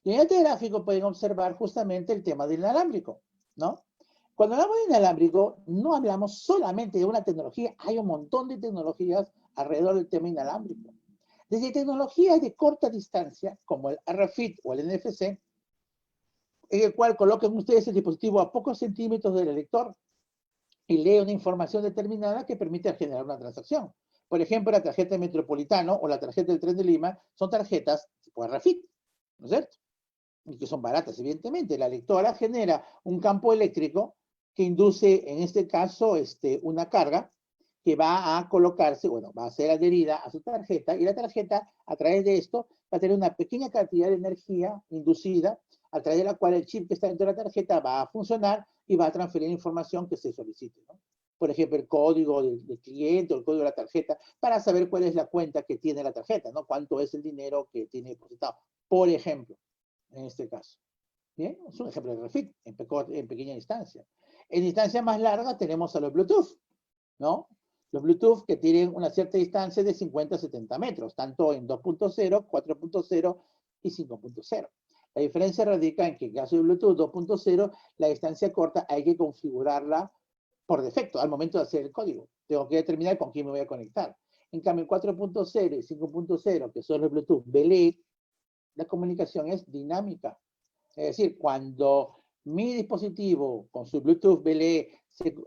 Speaker 1: Y en este gráfico pueden observar justamente el tema del inalámbrico, ¿no? Cuando hablamos de inalámbrico, no hablamos solamente de una tecnología, hay un montón de tecnologías alrededor del tema inalámbrico. Desde tecnologías de corta distancia, como el RFID o el NFC, en el cual coloquen ustedes el dispositivo a pocos centímetros del lector y lee una información determinada que permite generar una transacción. Por ejemplo, la tarjeta de Metropolitano o la tarjeta del Tren de Lima son tarjetas tipo RFID, ¿no es cierto? Y que son baratas, evidentemente. La lectora genera un campo eléctrico que induce, en este caso, una carga que va a colocarse, bueno, va a ser adherida a su tarjeta, y la tarjeta, a través de esto, va a tener una pequeña cantidad de energía inducida, a través de la cual el chip que está dentro de la tarjeta va a funcionar y va a transferir información que se solicite, ¿no? por ejemplo, el código del cliente o el código de la tarjeta, para saber cuál es la cuenta que tiene la tarjeta, ¿no? Cuánto es el dinero que tiene depositado, por ejemplo, en este caso. Bien, es un ejemplo de refit en pequeña distancia. En distancia más larga tenemos a los Bluetooth, ¿no? Los Bluetooth que tienen una cierta distancia de 50 a 70 metros, tanto en 2.0, 4.0 y 5.0. La diferencia radica en que en caso de Bluetooth 2.0, la distancia corta hay que configurarla por defecto al momento de hacer el código. Tengo que determinar con quién me voy a conectar. En cambio, 4.0 y 5.0, que son los Bluetooth BLE, la comunicación es dinámica. Es decir, cuando mi dispositivo con su Bluetooth BLE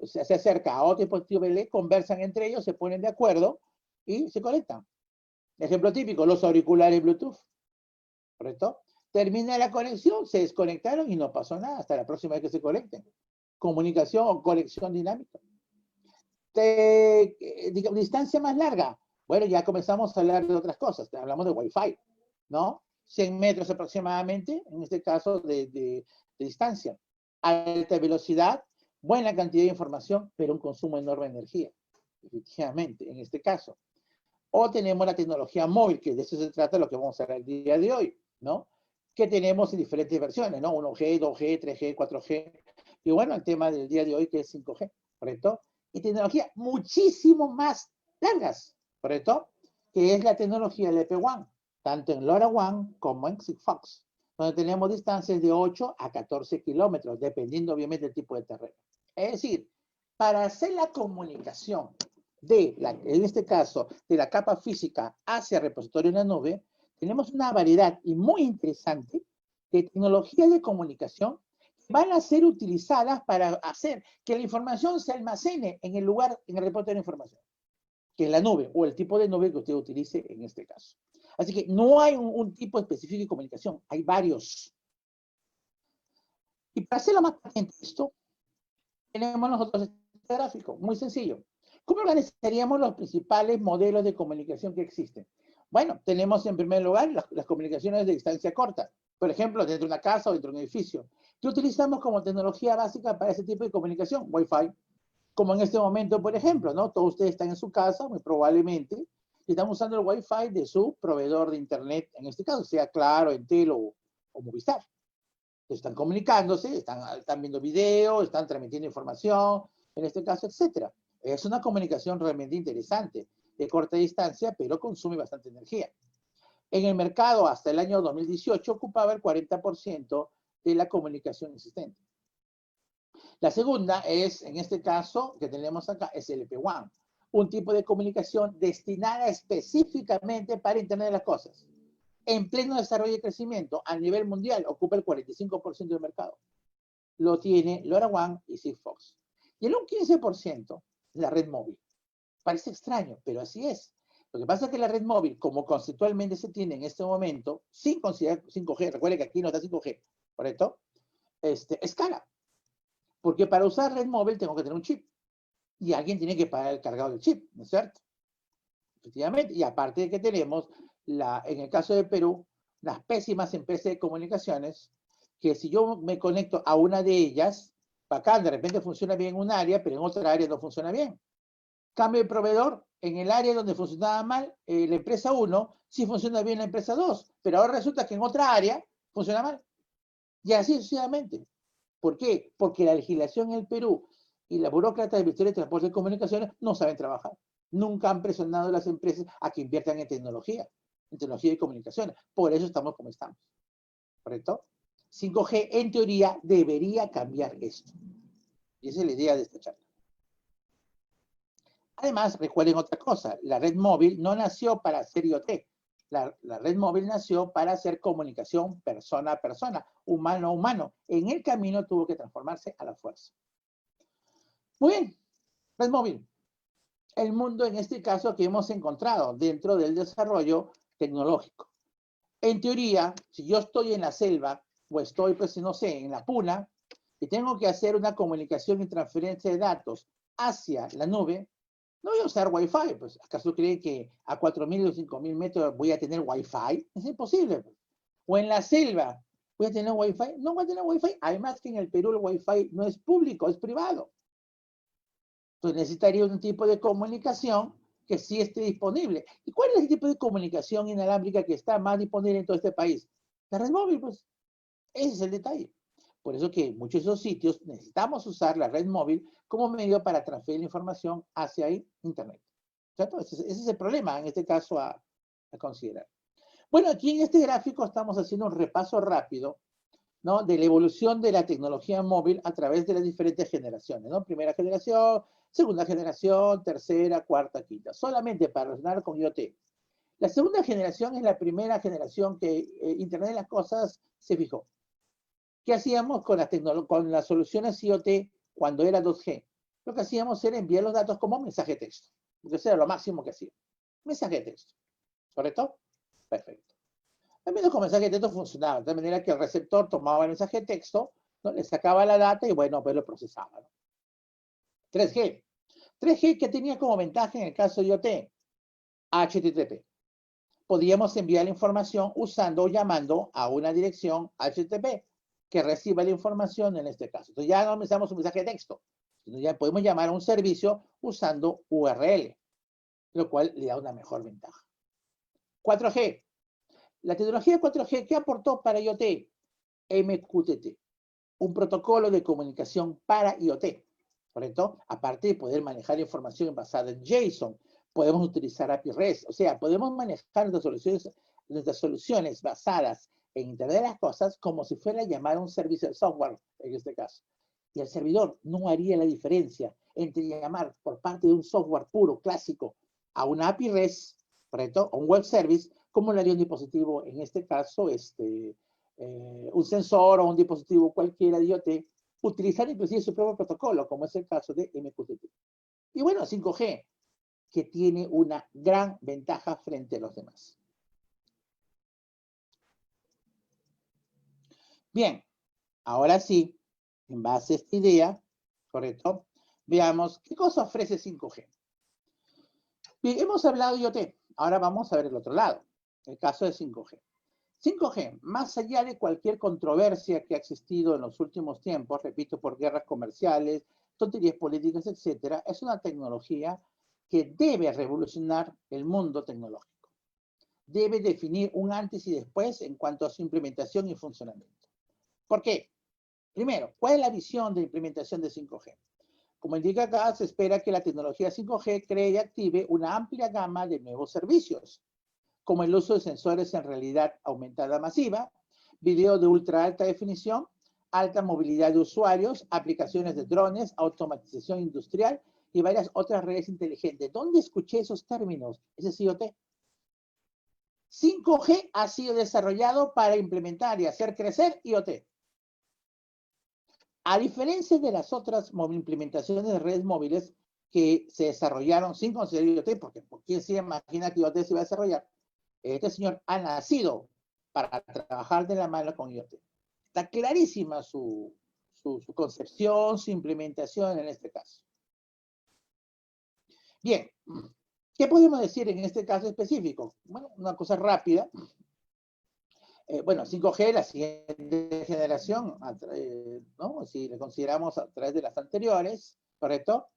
Speaker 1: se acerca a otro dispositivo BLE, conversan entre ellos, se ponen de acuerdo y se conectan. Ejemplo típico, los auriculares Bluetooth. ¿Correcto? Termina la conexión, se desconectaron y no pasó nada hasta la próxima vez que se conecten. Comunicación o conexión dinámica. Digamos, distancia más larga. Bueno, ya comenzamos a hablar de otras cosas. Hablamos de Wi-Fi, ¿no? 100 metros aproximadamente, en este caso de distancia. Alta velocidad, buena cantidad de información, pero un consumo enorme de energía. Efectivamente, en este caso. O tenemos la tecnología móvil, que de eso se trata lo que vamos a ver el día de hoy, ¿no? Que tenemos en diferentes versiones, ¿no? 1G, 2G, 3G, 4G. Y bueno, el tema del día de hoy que es 5G, ¿correcto? Y tecnología muchísimo más largas, ¿correcto? Que es la tecnología LPWAN, tanto en LoRaWAN como en Sigfox, donde tenemos distancias de 8 a 14 kilómetros, dependiendo obviamente del tipo de terreno. Es decir, para hacer la comunicación en este caso, de la capa física hacia el repositorio en la nube, tenemos una variedad y muy interesante de tecnologías de comunicación que van a ser utilizadas para hacer que la información se almacene en el lugar, en el repositorio de información, que es la nube o el tipo de nube que usted utilice en este caso. Así que no hay un tipo específico de comunicación, hay varios. Y para hacerlo más patente esto, tenemos nosotros este gráfico, muy sencillo. ¿Cómo organizaríamos los principales modelos de comunicación que existen? Bueno, tenemos en primer lugar las comunicaciones de distancia corta. Por ejemplo, dentro de una casa o dentro de un edificio. ¿Qué utilizamos como tecnología básica para ese tipo de comunicación? Wi-Fi. Como en este momento, por ejemplo, ¿no? Todos ustedes están en su casa, muy probablemente, y están usando el Wi-Fi de su proveedor de Internet, en este caso, sea Claro, Entel o Movistar. Están comunicándose, están viendo videos, están transmitiendo información, en este caso, etcétera. Es una comunicación realmente interesante, de corta distancia, pero consume bastante energía. En el mercado, hasta el año 2018, ocupaba el 40% de la comunicación existente. La segunda es, en este caso, que tenemos acá, es el LPWAN, un tipo de comunicación destinada específicamente para Internet de las Cosas. En pleno desarrollo y crecimiento, a nivel mundial, ocupa el 45% del mercado. Lo tiene LoRaWAN y Sigfox. Y el un 15% la red móvil. Parece extraño, pero así es. Lo que pasa es que la red móvil, como conceptualmente se tiene en este momento, sin considerar 5G, recuerde que aquí no está 5G, ¿correcto? Escala. Porque para usar red móvil tengo que tener un chip. Y alguien tiene que pagar el cargado del chip, ¿no es cierto? Efectivamente. Y aparte de que tenemos, en el caso de Perú, las pésimas empresas de comunicaciones, que si yo me conecto a una de ellas, bacán, de repente funciona bien en un área, pero en otra área no funciona bien. Cambio de proveedor, en el área donde funcionaba mal, la empresa 1, sí funciona bien la empresa 2, pero ahora resulta que en otra área funciona mal. Y así sucesivamente. ¿Por qué? Porque la legislación en el Perú y la burócrata del Ministerio de Transporte y Comunicaciones no saben trabajar. Nunca han presionado a las empresas a que inviertan en tecnología y comunicaciones. Por eso estamos como estamos. ¿Correcto? 5G, en teoría, debería cambiar esto. Y esa es la idea de esta charla. Además, recuerden otra cosa, la red móvil no nació para hacer IoT. La red móvil nació para hacer comunicación persona a persona, humano a humano. En el camino tuvo que transformarse a la fuerza. Muy bien, red móvil. El mundo en este caso que hemos encontrado dentro del desarrollo tecnológico. En teoría, si yo estoy en la selva o estoy, pues no sé, en la puna y tengo que hacer una comunicación y transferencia de datos hacia la nube, no voy a usar Wi-Fi, pues ¿acaso creen que a 4.000 o 5.000 metros voy a tener Wi-Fi? Es imposible. Pues. O en la selva, ¿voy a tener Wi-Fi? No voy a tener Wi-Fi. Además que en el Perú el Wi-Fi no es público, es privado. Entonces necesitaría un tipo de comunicación que sí esté disponible. ¿Y cuál es el tipo de comunicación inalámbrica que está más disponible en todo este país? La red móvil, pues. Ese es el detalle. Por eso que en muchos de esos sitios necesitamos usar la red móvil como medio para transferir la información hacia Internet. ¿Cierto? Ese es el problema, en este caso, a considerar. Bueno, aquí en este gráfico estamos haciendo un repaso rápido, ¿no?, de la evolución de la tecnología móvil a través de las diferentes generaciones, ¿no? Primera generación, segunda generación, tercera, cuarta, quinta. Solamente para relacionar con IoT. La segunda generación es la primera generación que Internet de las Cosas se fijó. ¿Qué hacíamos con las soluciones IoT cuando era 2G? Lo que hacíamos era enviar los datos como mensaje de texto. Eso era lo máximo que hacía. Mensaje de texto. ¿Correcto? Perfecto. Al menos con mensaje de texto funcionaba. De manera que el receptor tomaba el mensaje de texto, ¿no?, le sacaba la data y, bueno, pues lo procesaba, ¿no? 3G. 3G, que tenía como ventaja en el caso de IoT, HTTP. Podíamos enviar la información usando o llamando a una dirección HTTP que reciba la información en este caso. Entonces ya no necesitamos un mensaje de texto, sino ya podemos llamar a un servicio usando URL, lo cual le da una mejor ventaja. 4G. La tecnología 4G, ¿qué aportó para IoT? MQTT, un protocolo de comunicación para IoT, ¿correcto? Aparte de poder manejar información basada en JSON, podemos utilizar API REST, o sea, podemos manejar nuestras soluciones basadas en Internet de las Cosas como si fuera llamar a un servicio de software, en este caso. Y el servidor no haría la diferencia entre llamar por parte de un software puro, clásico, a una API REST, ¿correcto?, o un web service, como lo haría un dispositivo, en este caso, un sensor o un dispositivo cualquiera de IoT, utilizar inclusive su propio protocolo, como es el caso de MQTT. Y bueno, 5G, que tiene una gran ventaja frente a los demás. Bien, ahora sí, en base a esta idea, ¿correcto?, veamos qué cosa ofrece 5G. Bien, hemos hablado de IoT, ahora vamos a ver el otro lado, el caso de 5G. 5G, más allá de cualquier controversia que ha existido en los últimos tiempos, repito, por guerras comerciales, tonterías políticas, etcétera, es una tecnología que debe revolucionar el mundo tecnológico. Debe definir un antes y después en cuanto a su implementación y funcionamiento. ¿Por qué? Primero, ¿cuál es la visión de implementación de 5G? Como indica acá, se espera que la tecnología 5G cree y active una amplia gama de nuevos servicios, como el uso de sensores en realidad aumentada masiva, video de ultra alta definición, alta movilidad de usuarios, aplicaciones de drones, automatización industrial y varias otras redes inteligentes. ¿Dónde escuché esos términos? Ese es IoT. 5G ha sido desarrollado para implementar y hacer crecer IoT. A diferencia de las otras implementaciones de redes móviles que se desarrollaron sin considerar IoT, porque ¿quién se imagina que IoT se iba a desarrollar? Este señor ha nacido para trabajar de la mano con IoT. Está clarísima su concepción, su implementación en este caso. Bien, ¿qué podemos decir en este caso específico? Bueno, una cosa rápida. Bueno, 5G, la siguiente generación, ¿no?, si le consideramos a través de las anteriores, ¿correcto?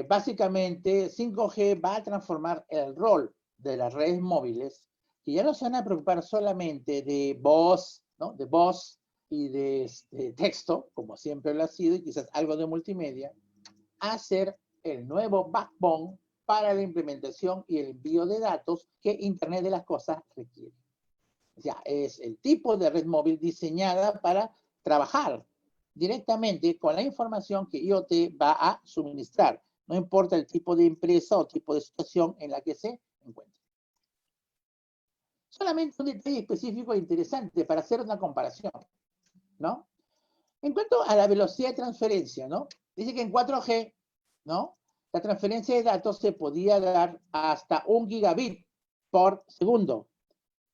Speaker 1: Básicamente, 5G va a transformar el rol de las redes móviles, que ya no se van a preocupar solamente de voz, ¿no?, de voz y de texto, como siempre lo ha sido, y quizás algo de multimedia, a ser el nuevo backbone para la implementación y el envío de datos que Internet de las Cosas requiere. O sea, es el tipo de red móvil diseñada para trabajar directamente con la información que IoT va a suministrar, no importa el tipo de empresa o tipo de situación en la que se encuentre. Solamente un detalle específico e interesante para hacer una comparación, ¿no? En cuanto a la velocidad de transferencia, ¿no? Dice que en 4G, ¿no?, la transferencia de datos se podía dar hasta 1 gigabit por segundo.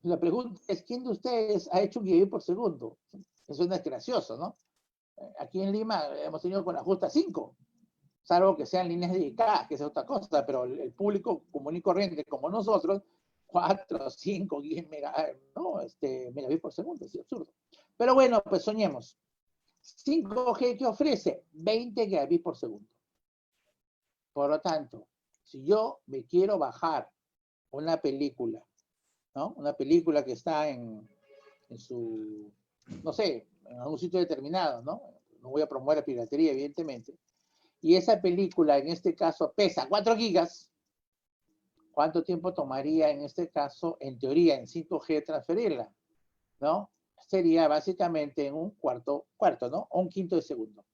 Speaker 1: La pregunta es, ¿quién de ustedes ha hecho 1 gigabit por segundo? Eso no es gracioso, ¿no? Aquí en Lima hemos tenido con la justa 5, salvo que sean líneas dedicadas, que es otra cosa, pero el público común y corriente como nosotros, 4, 5, 10 megabits por segundo, es absurdo. Pero bueno, pues soñemos. 5G, ¿qué ofrece? 20 gigabits por segundo. Por lo tanto, si yo me quiero bajar una película, ¿no? Una película que está en su, no sé, en algún sitio determinado, ¿no? No voy a promover la piratería, evidentemente. Y esa película, en este caso, pesa 4 gigas. ¿Cuánto tiempo tomaría, en este caso, en teoría, en 5G, transferirla? ¿No? Sería básicamente en un cuarto, ¿no? O un quinto de segundo.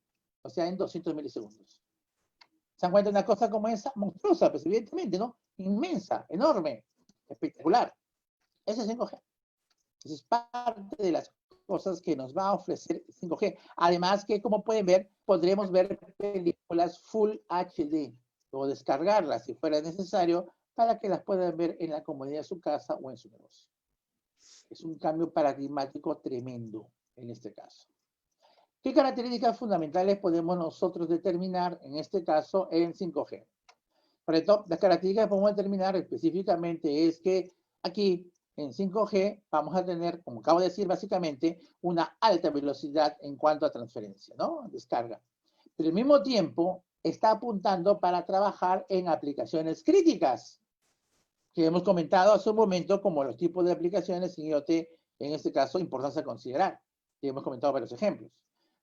Speaker 1: O sea, en 200 milisegundos. ¿Se dan cuenta de una cosa como esa? Monstruosa, pues evidentemente, ¿no? Inmensa, enorme, espectacular. Ese es 5G. Esa es parte de las cosas que nos va a ofrecer 5G. Además que, como pueden ver, podremos ver películas Full HD o descargarlas si fuera necesario para que las puedan ver en la comodidad de su casa o en su negocio. Es un cambio paradigmático tremendo en este caso. ¿Qué características fundamentales podemos nosotros determinar, en este caso, en 5G? Por ejemplo, las características que podemos determinar específicamente es que aquí, en 5G, vamos a tener, como acabo de decir, básicamente, una alta velocidad en cuanto a transferencia, ¿no? Descarga. Pero al mismo tiempo, está apuntando para trabajar en aplicaciones críticas, que hemos comentado hace un momento, como los tipos de aplicaciones en IoT, en este caso, importancia a considerar. Y hemos comentado varios ejemplos.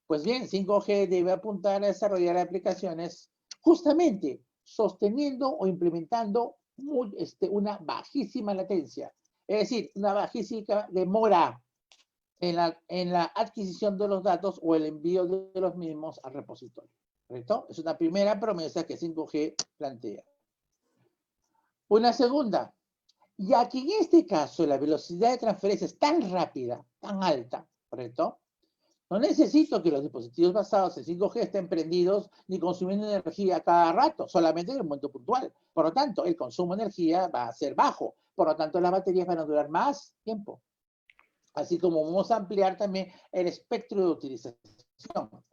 Speaker 1: Pues bien, 5G debe apuntar a desarrollar aplicaciones justamente sosteniendo o implementando una bajísima latencia. Es decir, una bajísima demora en la adquisición de los datos o el envío de los mismos al repositorio. ¿Correcto? Es una primera promesa que 5G plantea. Una segunda, ya que en este caso la velocidad de transferencia es tan rápida, tan alta, ¿correcto? No necesito que los dispositivos basados en 5G estén prendidos ni consumiendo energía cada rato, solamente en el momento puntual. Por lo tanto, el consumo de energía va a ser bajo. Por lo tanto, las baterías van a durar más tiempo. Así como vamos a ampliar también el espectro de utilización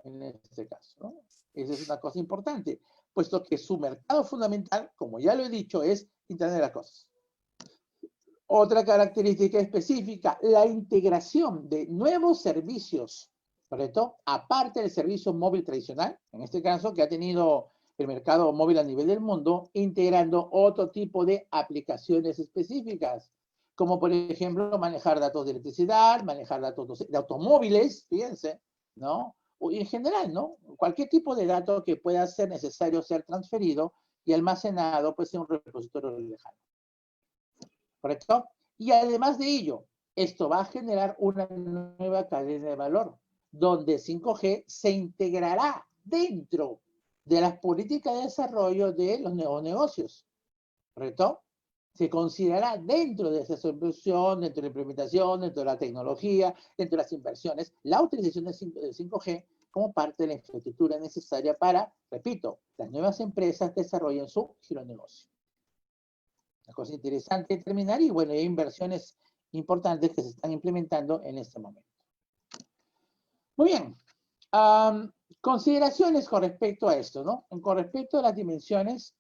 Speaker 1: en este caso, ¿no? Esa es una cosa importante, puesto que su mercado fundamental, como ya lo he dicho, es Internet de las Cosas. Otra característica específica, la integración de nuevos servicios, ¿correcto? Aparte del servicio móvil tradicional, en este caso que ha tenido el mercado móvil a nivel del mundo, integrando otro tipo de aplicaciones específicas, como por ejemplo manejar datos de electricidad, manejar datos de automóviles, fíjense, ¿no? Y en general, ¿no? Cualquier tipo de dato que pueda ser necesario ser transferido y almacenado, pues en un repositorio lejano. ¿Correcto? Y además de ello, esto va a generar una nueva cadena de valor, donde 5G se integrará dentro de las políticas de desarrollo de los nuevos negocios. ¿Correcto? Se considerará dentro de esa solución, dentro de la implementación, dentro de la tecnología, dentro de las inversiones, la utilización de 5G como parte de la infraestructura necesaria para, repito, las nuevas empresas desarrollen su giro de negocio. Una cosa interesante de terminar y bueno, hay inversiones importantes que se están implementando en este momento. Muy bien. Consideraciones con respecto a esto, ¿no? Con respecto a las dimensiones,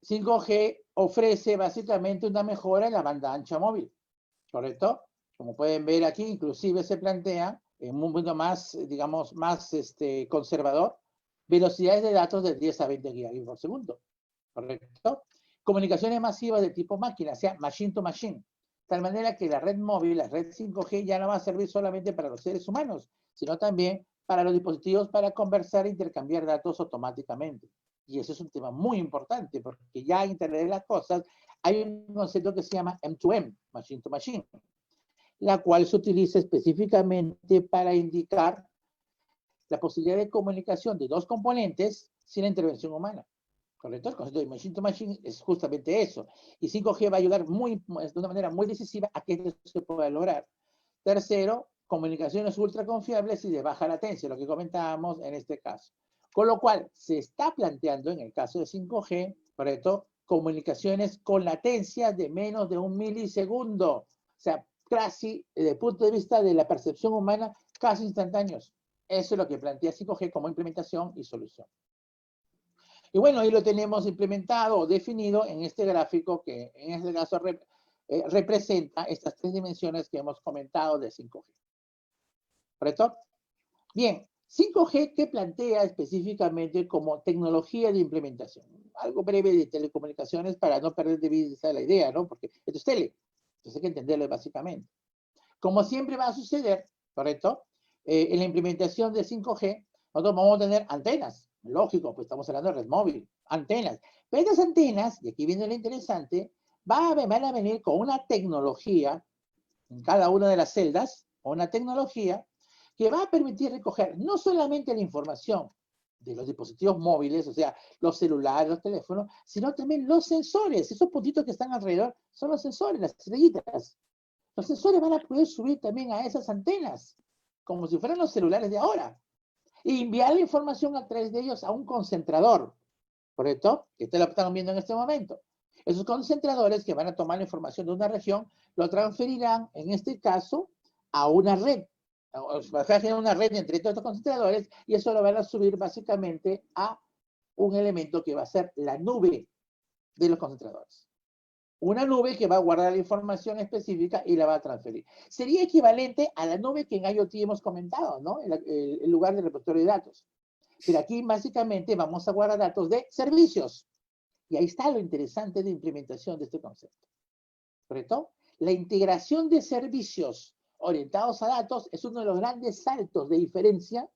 Speaker 1: 5G ofrece básicamente una mejora en la banda ancha móvil, ¿correcto? Como pueden ver aquí, inclusive se plantea en un mundo más, digamos, más conservador, velocidades de datos de 10 a 20 gigabits por segundo, ¿correcto? Comunicaciones masivas de tipo máquina, o sea, machine to machine. De tal manera que la red móvil, la red 5G, ya no va a servir solamente para los seres humanos, sino también para los dispositivos para conversar e intercambiar datos automáticamente. Y eso es un tema muy importante, porque ya en Internet de las Cosas hay un concepto que se llama M2M, machine to machine, la cual se utiliza específicamente para indicar la posibilidad de comunicación de dos componentes sin la intervención humana. ¿Correcto? El concepto de machine to machine es justamente eso. Y 5G va a ayudar de una manera muy decisiva a que esto se pueda lograr. Tercero, comunicaciones ultra confiables y de baja latencia, lo que comentábamos en este caso. Con lo cual, se está planteando en el caso de 5G, ¿correcto? Comunicaciones con latencia de menos de 1 milisegundo. O sea, casi, desde el punto de vista de la percepción humana, casi instantáneos. Eso es lo que plantea 5G como implementación y solución. Y bueno, ahí lo tenemos implementado o definido en este gráfico que en este caso representa estas 3 dimensiones que hemos comentado de 5G. ¿Correcto? Bien, 5G, ¿qué plantea específicamente como tecnología de implementación? Algo breve de telecomunicaciones para no perder de vista la idea, ¿no? Porque esto es tele, entonces hay que entenderlo básicamente. Como siempre va a suceder, ¿correcto? En la implementación de 5G, nosotros vamos a tener antenas, lógico, pues estamos hablando de red móvil, antenas. Pero estas antenas, y aquí viene lo interesante, van a venir con una tecnología en cada una de las celdas, o una tecnología que va a permitir recoger no solamente la información de los dispositivos móviles, o sea, los celulares, los teléfonos, sino también los sensores. Esos puntitos que están alrededor son los sensores, las estrellitas. Los sensores van a poder subir también a esas antenas, como si fueran los celulares de ahora, y enviar la información a través de ellos a un concentrador, ¿correcto? Que ustedes lo están viendo en este momento. Esos concentradores que van a tomar la información de una región, lo transferirán, en este caso, a una red. Va a generar una red entre todos estos concentradores y eso lo van a subir básicamente a un elemento que va a ser la nube de los concentradores. Una nube que va a guardar la información específica y la va a transferir. Sería equivalente a la nube que en IoT hemos comentado, ¿no? El lugar de repositorio de datos. Pero aquí básicamente vamos a guardar datos de servicios. Y ahí está lo interesante de implementación de este concepto. ¿Correcto? La integración de servicios orientados a datos es uno de los grandes saltos de diferencia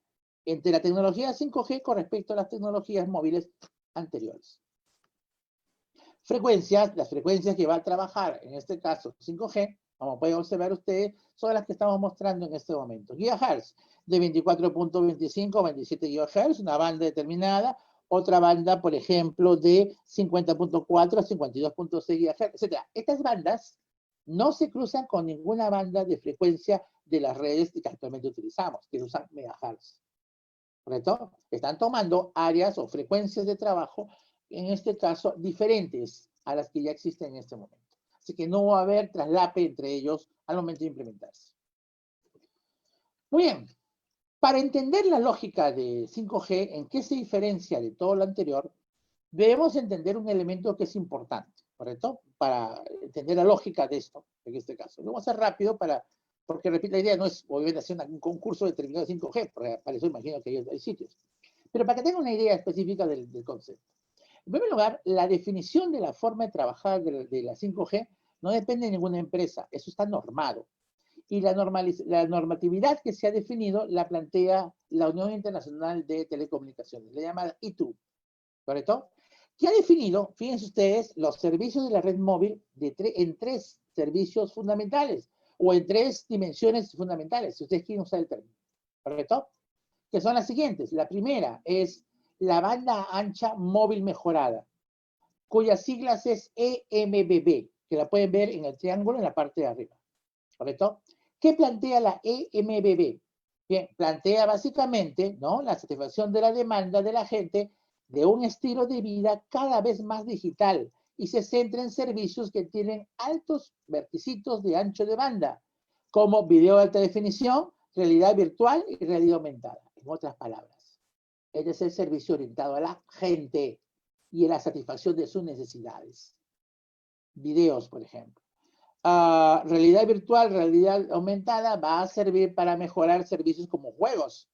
Speaker 1: entre la tecnología 5G con respecto a las tecnologías móviles anteriores. Frecuencias, las frecuencias que va a trabajar, en este caso 5G, como pueden observar ustedes, son las que estamos mostrando en este momento. Gigahertz, de 24.25 a 27 GHz, una banda determinada, otra banda, por ejemplo, de 50.4 a 52.6 GHz, etc. Estas bandas no se cruzan con ninguna banda de frecuencia de las redes que actualmente utilizamos, que usan megahertz. ¿Correcto? Están tomando áreas o frecuencias de trabajo, en este caso, diferentes a las que ya existen en este momento. Así que no va a haber traslape entre ellos al momento de implementarse. Muy bien. Para entender la lógica de 5G, en qué se diferencia de todo lo anterior, debemos entender un elemento que es importante, ¿correcto? Para entender la lógica de esto, en este caso. Lo vamos a hacer rápido porque, repito, la idea no es obviamente hacer un concurso determinado de 5G, porque para eso imagino que hay sitios. Pero para que tengan una idea específica del concepto. En primer lugar, la definición de la forma de trabajar de la 5G no depende de ninguna empresa, eso está normado. Y la normatividad que se ha definido la plantea la Unión Internacional de Telecomunicaciones, la llamada ITU, ¿correcto? Que ha definido, fíjense ustedes, los servicios de la red móvil en tres servicios fundamentales, o en tres dimensiones fundamentales, si ustedes quieren usar el término, ¿correcto? Que son las siguientes. La primera es la banda ancha móvil mejorada, cuyas siglas es EMBB, que la pueden ver en el triángulo en la parte de arriba, ¿correcto? ¿Qué plantea la EMBB? Bien, plantea básicamente, ¿no?, la satisfacción de la demanda de la gente de un estilo de vida cada vez más digital y se centra en servicios que tienen altos requisitos de ancho de banda, como video de alta definición, realidad virtual y realidad aumentada. En otras palabras, este es el servicio orientado a la gente y a la satisfacción de sus necesidades. Videos, por ejemplo. Realidad virtual, realidad aumentada, va a servir para mejorar servicios como juegos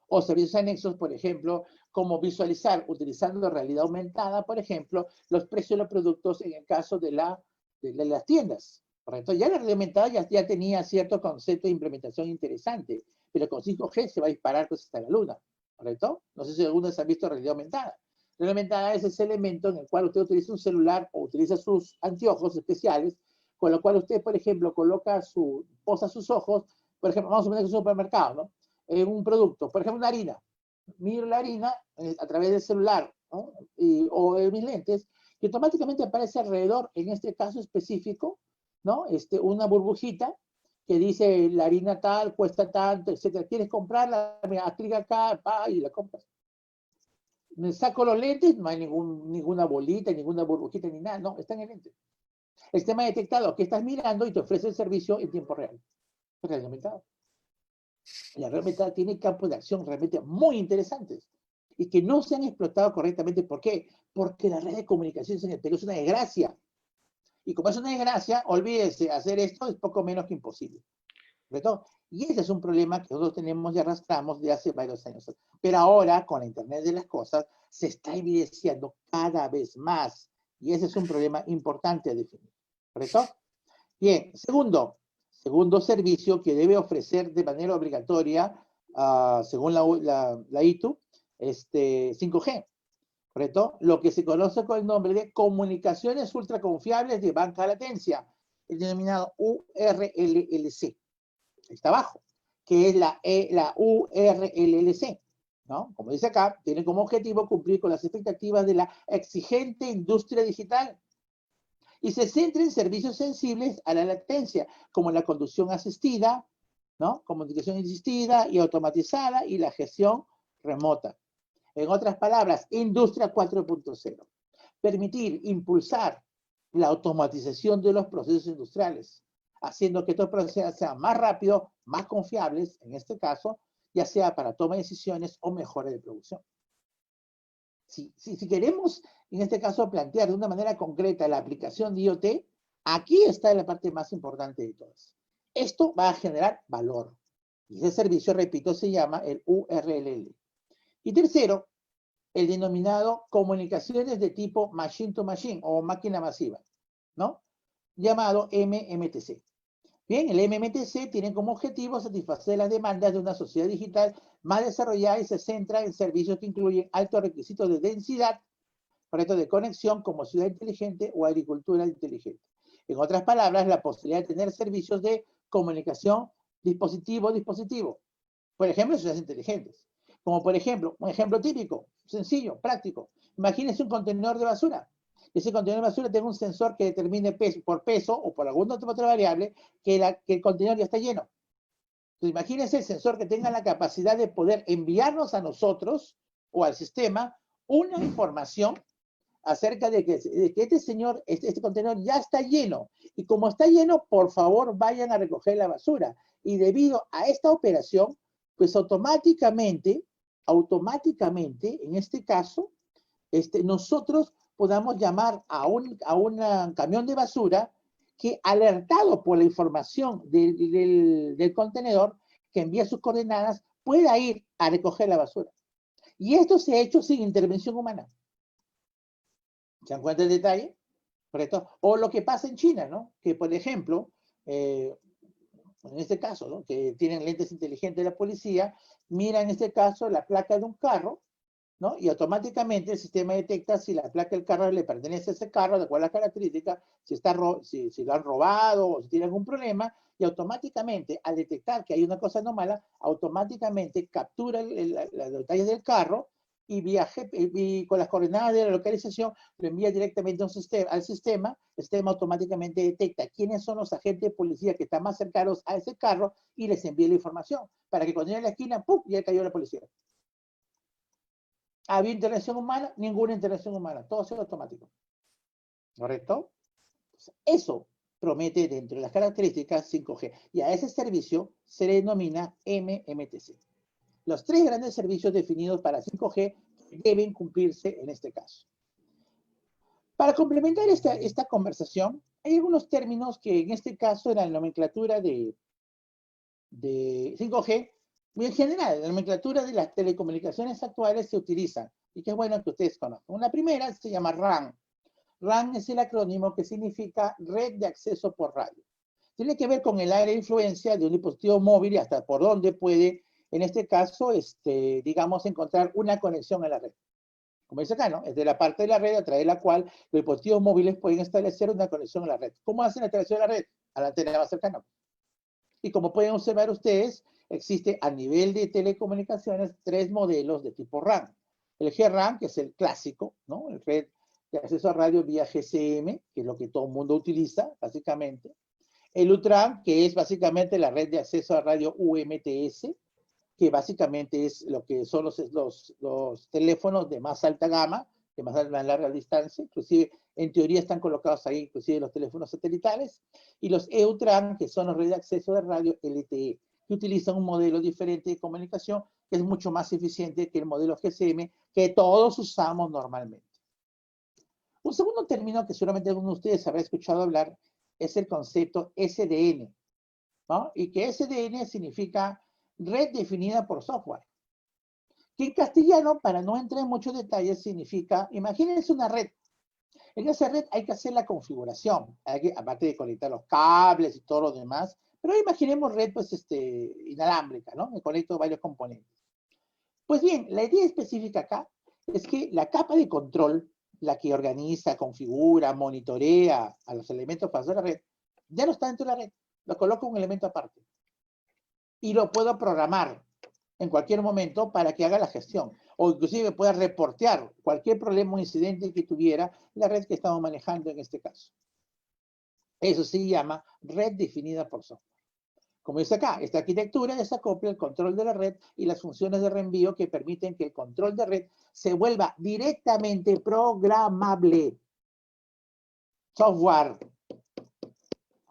Speaker 1: o servicios anexos, por ejemplo, como visualizar, utilizando realidad aumentada, por ejemplo, los precios de los productos en el caso de las tiendas. ¿Correcto? Ya la realidad aumentada ya tenía cierto concepto de implementación interesante, pero con 5G se va a disparar pues hasta la luna. ¿Correcto? No sé si algunos han visto realidad aumentada. Realidad aumentada es ese elemento en el cual usted utiliza un celular o utiliza sus anteojos especiales, con lo cual usted, por ejemplo, posa sus ojos, por ejemplo, vamos a poner un supermercado, ¿no? En un producto, por ejemplo, una harina. Miro la harina a través del celular, ¿no? O de mis lentes, que automáticamente aparece alrededor, en este caso específico, ¿no? Una burbujita que dice la harina tal, cuesta tanto, etcétera. ¿Quieres comprarla? Mira, clic acá, y la compras. Me saco los lentes, no hay ninguna bolita, ninguna burbujita, ni nada, no, está en el lente. El sistema ha detectado que estás mirando y te ofrece el servicio en tiempo real. Realidad aumentada. La realidad aumentada tiene campos de acción realmente muy interesantes y que no se han explotado correctamente. ¿Por qué? Porque la red de comunicaciones en el Perú es una desgracia. Y como es una desgracia, olvídese, hacer esto es poco menos que imposible. ¿correcto? Y ese es un problema que nosotros tenemos y arrastramos de hace varios años. Pero ahora, con la Internet de las cosas, se está evidenciando cada vez más. Y ese es un problema importante a definir, ¿correcto? Bien, segundo servicio que debe ofrecer de manera obligatoria, según la ITU, 5G, ¿correcto? Lo que se conoce con el nombre de comunicaciones ultraconfiables de baja latencia, el denominado URLLC. Está abajo, que es la URLLC, ¿no? Como dice acá, tiene como objetivo cumplir con las expectativas de la exigente industria digital y se centra en servicios sensibles a la latencia, como la conducción asistida, ¿no? Comunicación asistida y automatizada y la gestión remota. En otras palabras, Industria 4.0. Permitir, impulsar la automatización de los procesos industriales, haciendo que estos procesos sean más rápidos, más confiables, en este caso, ya sea para toma de decisiones o mejora de producción. Si queremos, en este caso, plantear de una manera concreta la aplicación de IoT, aquí está la parte más importante de todas. Esto va a generar valor. Y ese servicio, repito, se llama el URLL. Y tercero, el denominado comunicaciones de tipo machine to machine o máquina masiva, ¿no? Llamado MMTC. Bien, el MMTC tiene como objetivo satisfacer las demandas de una sociedad digital más desarrollada y se centra en servicios que incluyen altos requisitos de densidad, proyectos de conexión como ciudad inteligente o agricultura inteligente. En otras palabras, la posibilidad de tener servicios de comunicación dispositivo-dispositivo. Por ejemplo, ciudades inteligentes. Como por ejemplo, un ejemplo típico, sencillo, práctico. Imagínense un contenedor de basura. Ese contenedor de basura tiene un sensor que determine por peso o por alguna otra variable que el contenedor ya está lleno. Entonces, imagínense el sensor que tenga la capacidad de poder enviarnos a nosotros o al sistema una información acerca de que este contenedor ya está lleno. Y como está lleno, por favor, vayan a recoger la basura. Y debido a esta operación, pues automáticamente, en este caso, nosotros podamos llamar a un camión de basura que, alertado por la información del contenedor que envía sus coordenadas, pueda ir a recoger la basura. Y esto se ha hecho sin intervención humana. ¿Se dan cuenta del detalle? ¿Correcto? O lo que pasa en China, ¿no? Que, por ejemplo, en este caso, ¿no? Que tienen lentes inteligentes de la policía, mira en este caso la placa de un carro, ¿no? Y automáticamente el sistema detecta si la placa del carro le pertenece a ese carro, de acuerdo a las características, si lo han robado o si tiene algún problema, y automáticamente, al detectar que hay una cosa anómala, automáticamente captura los detalles del carro y con las coordenadas de la localización lo envía directamente al sistema. El sistema automáticamente detecta quiénes son los agentes de policía que están más cercanos a ese carro y les envía la información para que cuando lleguen a la esquina, ¡pum!, ya cayó la policía. ¿Había intervención humana? Ninguna intervención humana, todo es automático. ¿Correcto? Eso promete dentro de las características 5G. Y a ese servicio se le denomina MMTC. Los tres grandes servicios definidos para 5G deben cumplirse en este caso. Para complementar esta conversación, hay algunos términos que en este caso en la nomenclatura de 5G, y en general, en la nomenclatura de las telecomunicaciones actuales se utilizan, y que es bueno que ustedes conozcan. Una primera se llama RAN. RAN es el acrónimo que significa Red de Acceso por Radio. Tiene que ver con el área de influencia de un dispositivo móvil y hasta por dónde puede, en este caso, digamos, encontrar una conexión a la red. Como dice acá, ¿no? Es de la parte de la red a través de la cual los dispositivos móviles pueden establecer una conexión a la red. ¿Cómo hacen la instalación de la red? A la antena más cercana. Y como pueden observar ustedes, existe a nivel de telecomunicaciones 3 modelos de tipo RAN. El G-RAN, que es el clásico, ¿no? El red de acceso a radio vía GSM, que es lo que todo el mundo utiliza, básicamente. El UTRAN, que es básicamente la red de acceso a radio UMTS, que básicamente es lo que son los teléfonos de más alta gama, de más larga distancia, inclusive en teoría están colocados ahí inclusive los teléfonos satelitales, y los EUTRAN, que son las redes de acceso de radio LTE, que utilizan un modelo diferente de comunicación que es mucho más eficiente que el modelo GSM que todos usamos normalmente. Un segundo término que seguramente algunos de ustedes habrán escuchado hablar es el concepto SDN, ¿no? Y que SDN significa red definida por software. Que en castellano, para no entrar en muchos detalles, significa, imagínense una red. En esa red hay que hacer la configuración, aparte de conectar los cables y todo lo demás, pero imaginemos red pues, inalámbrica, ¿no? Me conecto varios componentes. Pues bien, la idea específica acá es que la capa de control, la que organiza, configura, monitorea a los elementos para hacer la red, ya no está dentro de la red, lo coloco un elemento aparte. Y lo puedo programar en cualquier momento para que haga la gestión. O inclusive pueda reportear cualquier problema o incidente que tuviera la red que estamos manejando en este caso. Eso se llama red definida por software. Como dice acá, esta arquitectura desacopla el control de la red y las funciones de reenvío que permiten que el control de red se vuelva directamente programable. Software.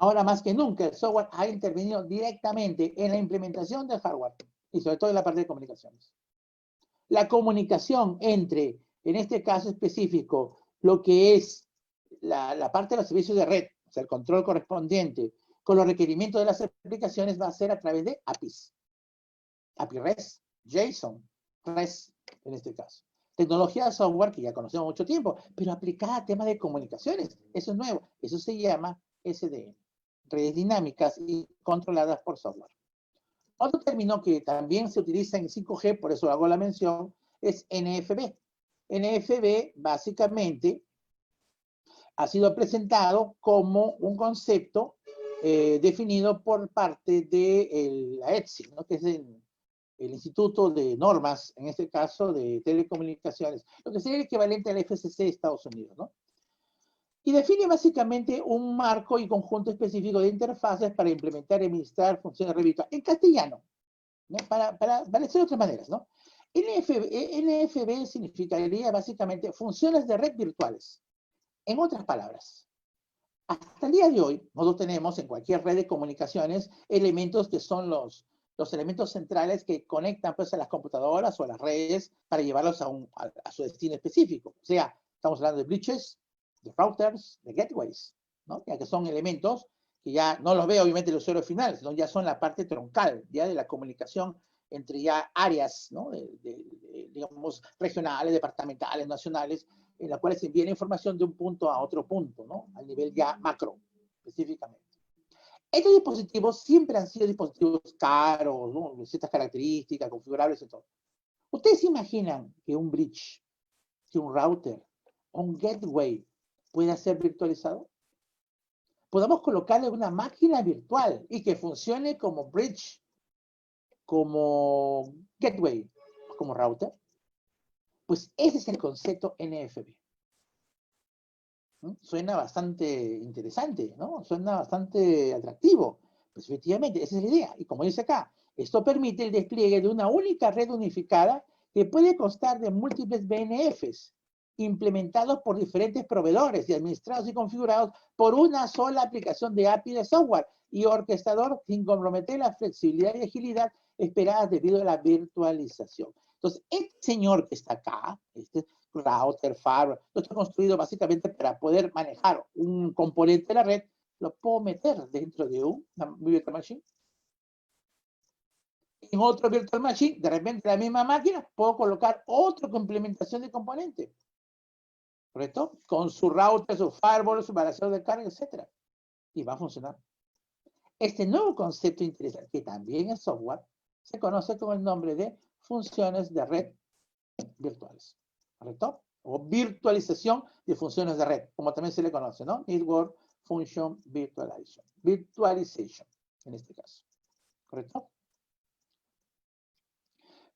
Speaker 1: Ahora más que nunca, el software ha intervenido directamente en la implementación del hardware y sobre todo en la parte de comunicaciones. La comunicación entre, en este caso específico, lo que es la parte de los servicios de red, o sea, el control correspondiente, con los requerimientos de las aplicaciones va a ser a través de APIs. API REST, JSON, REST en este caso. Tecnología de software que ya conocemos mucho tiempo, pero aplicada a temas de comunicaciones. Eso es nuevo. Eso se llama SDN. Redes dinámicas y controladas por software. Otro término que también se utiliza en 5G, por eso hago la mención, es NFV. NFV básicamente ha sido presentado como un concepto definido por parte de la ETSI, ¿no? Que es el Instituto de Normas, en este caso de Telecomunicaciones, lo que sería el equivalente al FCC de Estados Unidos, ¿no? Y define básicamente un marco y conjunto específico de interfaces para implementar y administrar funciones red virtual en castellano, ¿no? Para decirlo de otras maneras, ¿no? NFV significaría básicamente funciones de red virtuales. En otras palabras, hasta el día de hoy, nosotros tenemos en cualquier red de comunicaciones elementos que son los elementos centrales que conectan pues, a las computadoras o a las redes para llevarlos a su destino específico. O sea, estamos hablando de bridges, de routers, de gateways, ¿no? Ya que son elementos que ya no los ve obviamente el usuario final, sino ya son la parte troncal, ya de la comunicación entre ya áreas, ¿no? Digamos, regionales, departamentales, nacionales, en las cuales se envía la información de un punto a otro punto, ¿no? Al nivel ya macro, específicamente. Estos dispositivos siempre han sido dispositivos caros, ¿no? De ciertas características, configurables y todo. ¿Ustedes se imaginan que un bridge, que un router o un gateway pueda ser virtualizado? Podamos colocarle una máquina virtual y que funcione como bridge, como gateway, como router. Pues ese es el concepto NFV. Suena bastante interesante, ¿no? Suena bastante atractivo. Pues efectivamente, esa es la idea. Y como dice acá, esto permite el despliegue de una única red unificada que puede constar de múltiples BNFs, implementados por diferentes proveedores y administrados y configurados por una sola aplicación de API de software y orquestador sin comprometer la flexibilidad y agilidad esperadas debido a la virtualización. Entonces, este señor que está acá, este router, firewall, lo está construido básicamente para poder manejar un componente de la red, lo puedo meter dentro de una virtual machine. En otro virtual machine, de repente la misma máquina, puedo colocar otra complementación de componente. ¿Correcto? Con su router, su firewall, su balanceador de carga, etc. Y va a funcionar. Este nuevo concepto interesante, que también es software, se conoce con el nombre de funciones de red virtuales. ¿Correcto? O virtualización de funciones de red, como también se le conoce, ¿no? Network Function Virtualization. Virtualization, en este caso. ¿Correcto?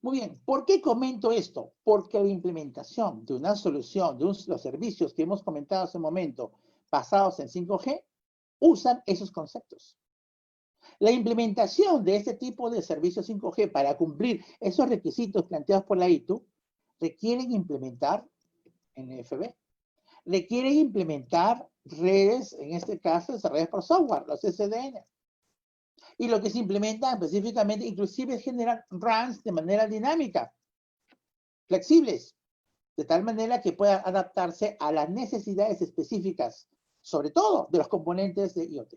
Speaker 1: Muy bien, ¿por qué comento esto? Porque la implementación de una solución, de los servicios que hemos comentado hace un momento, basados en 5G, usan esos conceptos. La implementación de este tipo de servicios 5G para cumplir esos requisitos planteados por la ITU requieren implementar NFV, requieren implementar redes, en este caso, desarrolladas por software, los SDN. Y lo que se implementa específicamente, inclusive, es generar runs de manera dinámica, flexibles, de tal manera que puedan adaptarse a las necesidades específicas, sobre todo de los componentes de IoT.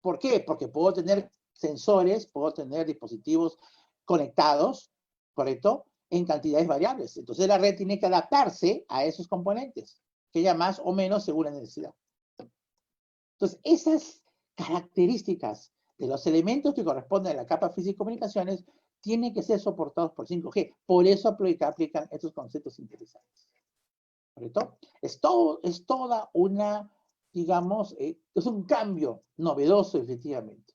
Speaker 1: ¿Por qué? Porque puedo tener sensores, puedo tener dispositivos conectados, ¿correcto? En cantidades variables. Entonces la red tiene que adaptarse a esos componentes, que ya más o menos según la necesidad. Entonces, esas características de los elementos que corresponden a la capa física de comunicaciones tienen que ser soportados por 5G. Por eso aplican estos conceptos interesantes. ¿Correcto? Es toda una, digamos, es un cambio novedoso, efectivamente.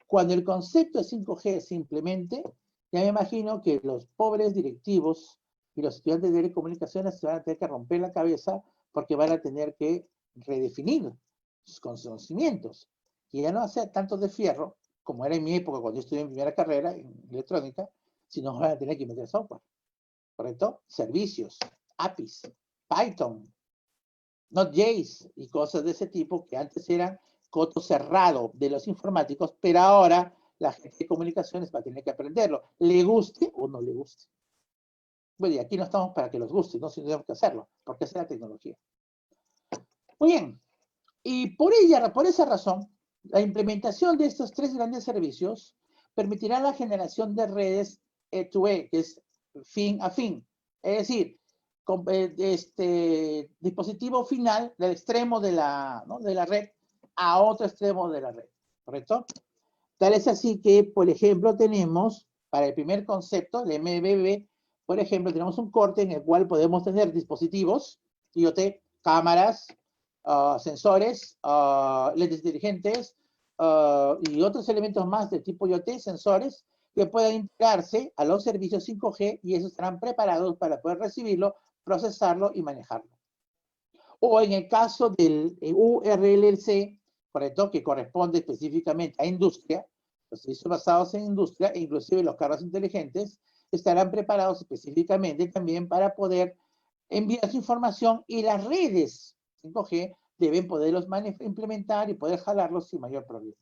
Speaker 1: Cuando el concepto de 5G se implemente, ya me imagino que los pobres directivos y los estudiantes de telecomunicaciones se van a tener que romper la cabeza porque van a tener que redefinir sus conocimientos. Y ya no hacer tanto de fierro, como era en mi época cuando yo estudié mi primera carrera en electrónica, sino van a tener que meter software. ¿Correcto? Servicios, APIs, Python, Node.js y cosas de ese tipo que antes eran coto cerrado de los informáticos, pero ahora la gente de comunicaciones va a tener que aprenderlo, le guste o no le guste. Bueno, y aquí no estamos para que los guste, no, sino tenemos que hacerlo, porque esa es la tecnología. Muy bien, y por esa razón, la implementación de estos tres grandes servicios permitirá la generación de redes E2E, que es fin a fin. Es decir, dispositivo final del extremo de la red a otro extremo de la red, ¿correcto? Tal es así que, por ejemplo, tenemos, para el primer concepto, el MBB, por ejemplo, tenemos un corte en el cual podemos tener dispositivos, IoT, cámaras, sensores, lentes inteligentes y otros elementos más de tipo IoT, sensores, que puedan integrarse a los servicios 5G y esos estarán preparados para poder recibirlo, procesarlo y manejarlo. O en el caso del URLC, ¿correcto? Que corresponde específicamente a industria, los servicios basados en industria, e inclusive los carros inteligentes, estarán preparados específicamente también para poder enviar su información y las redes 5G deben poderlos implementar y poder jalarlos sin mayor problema.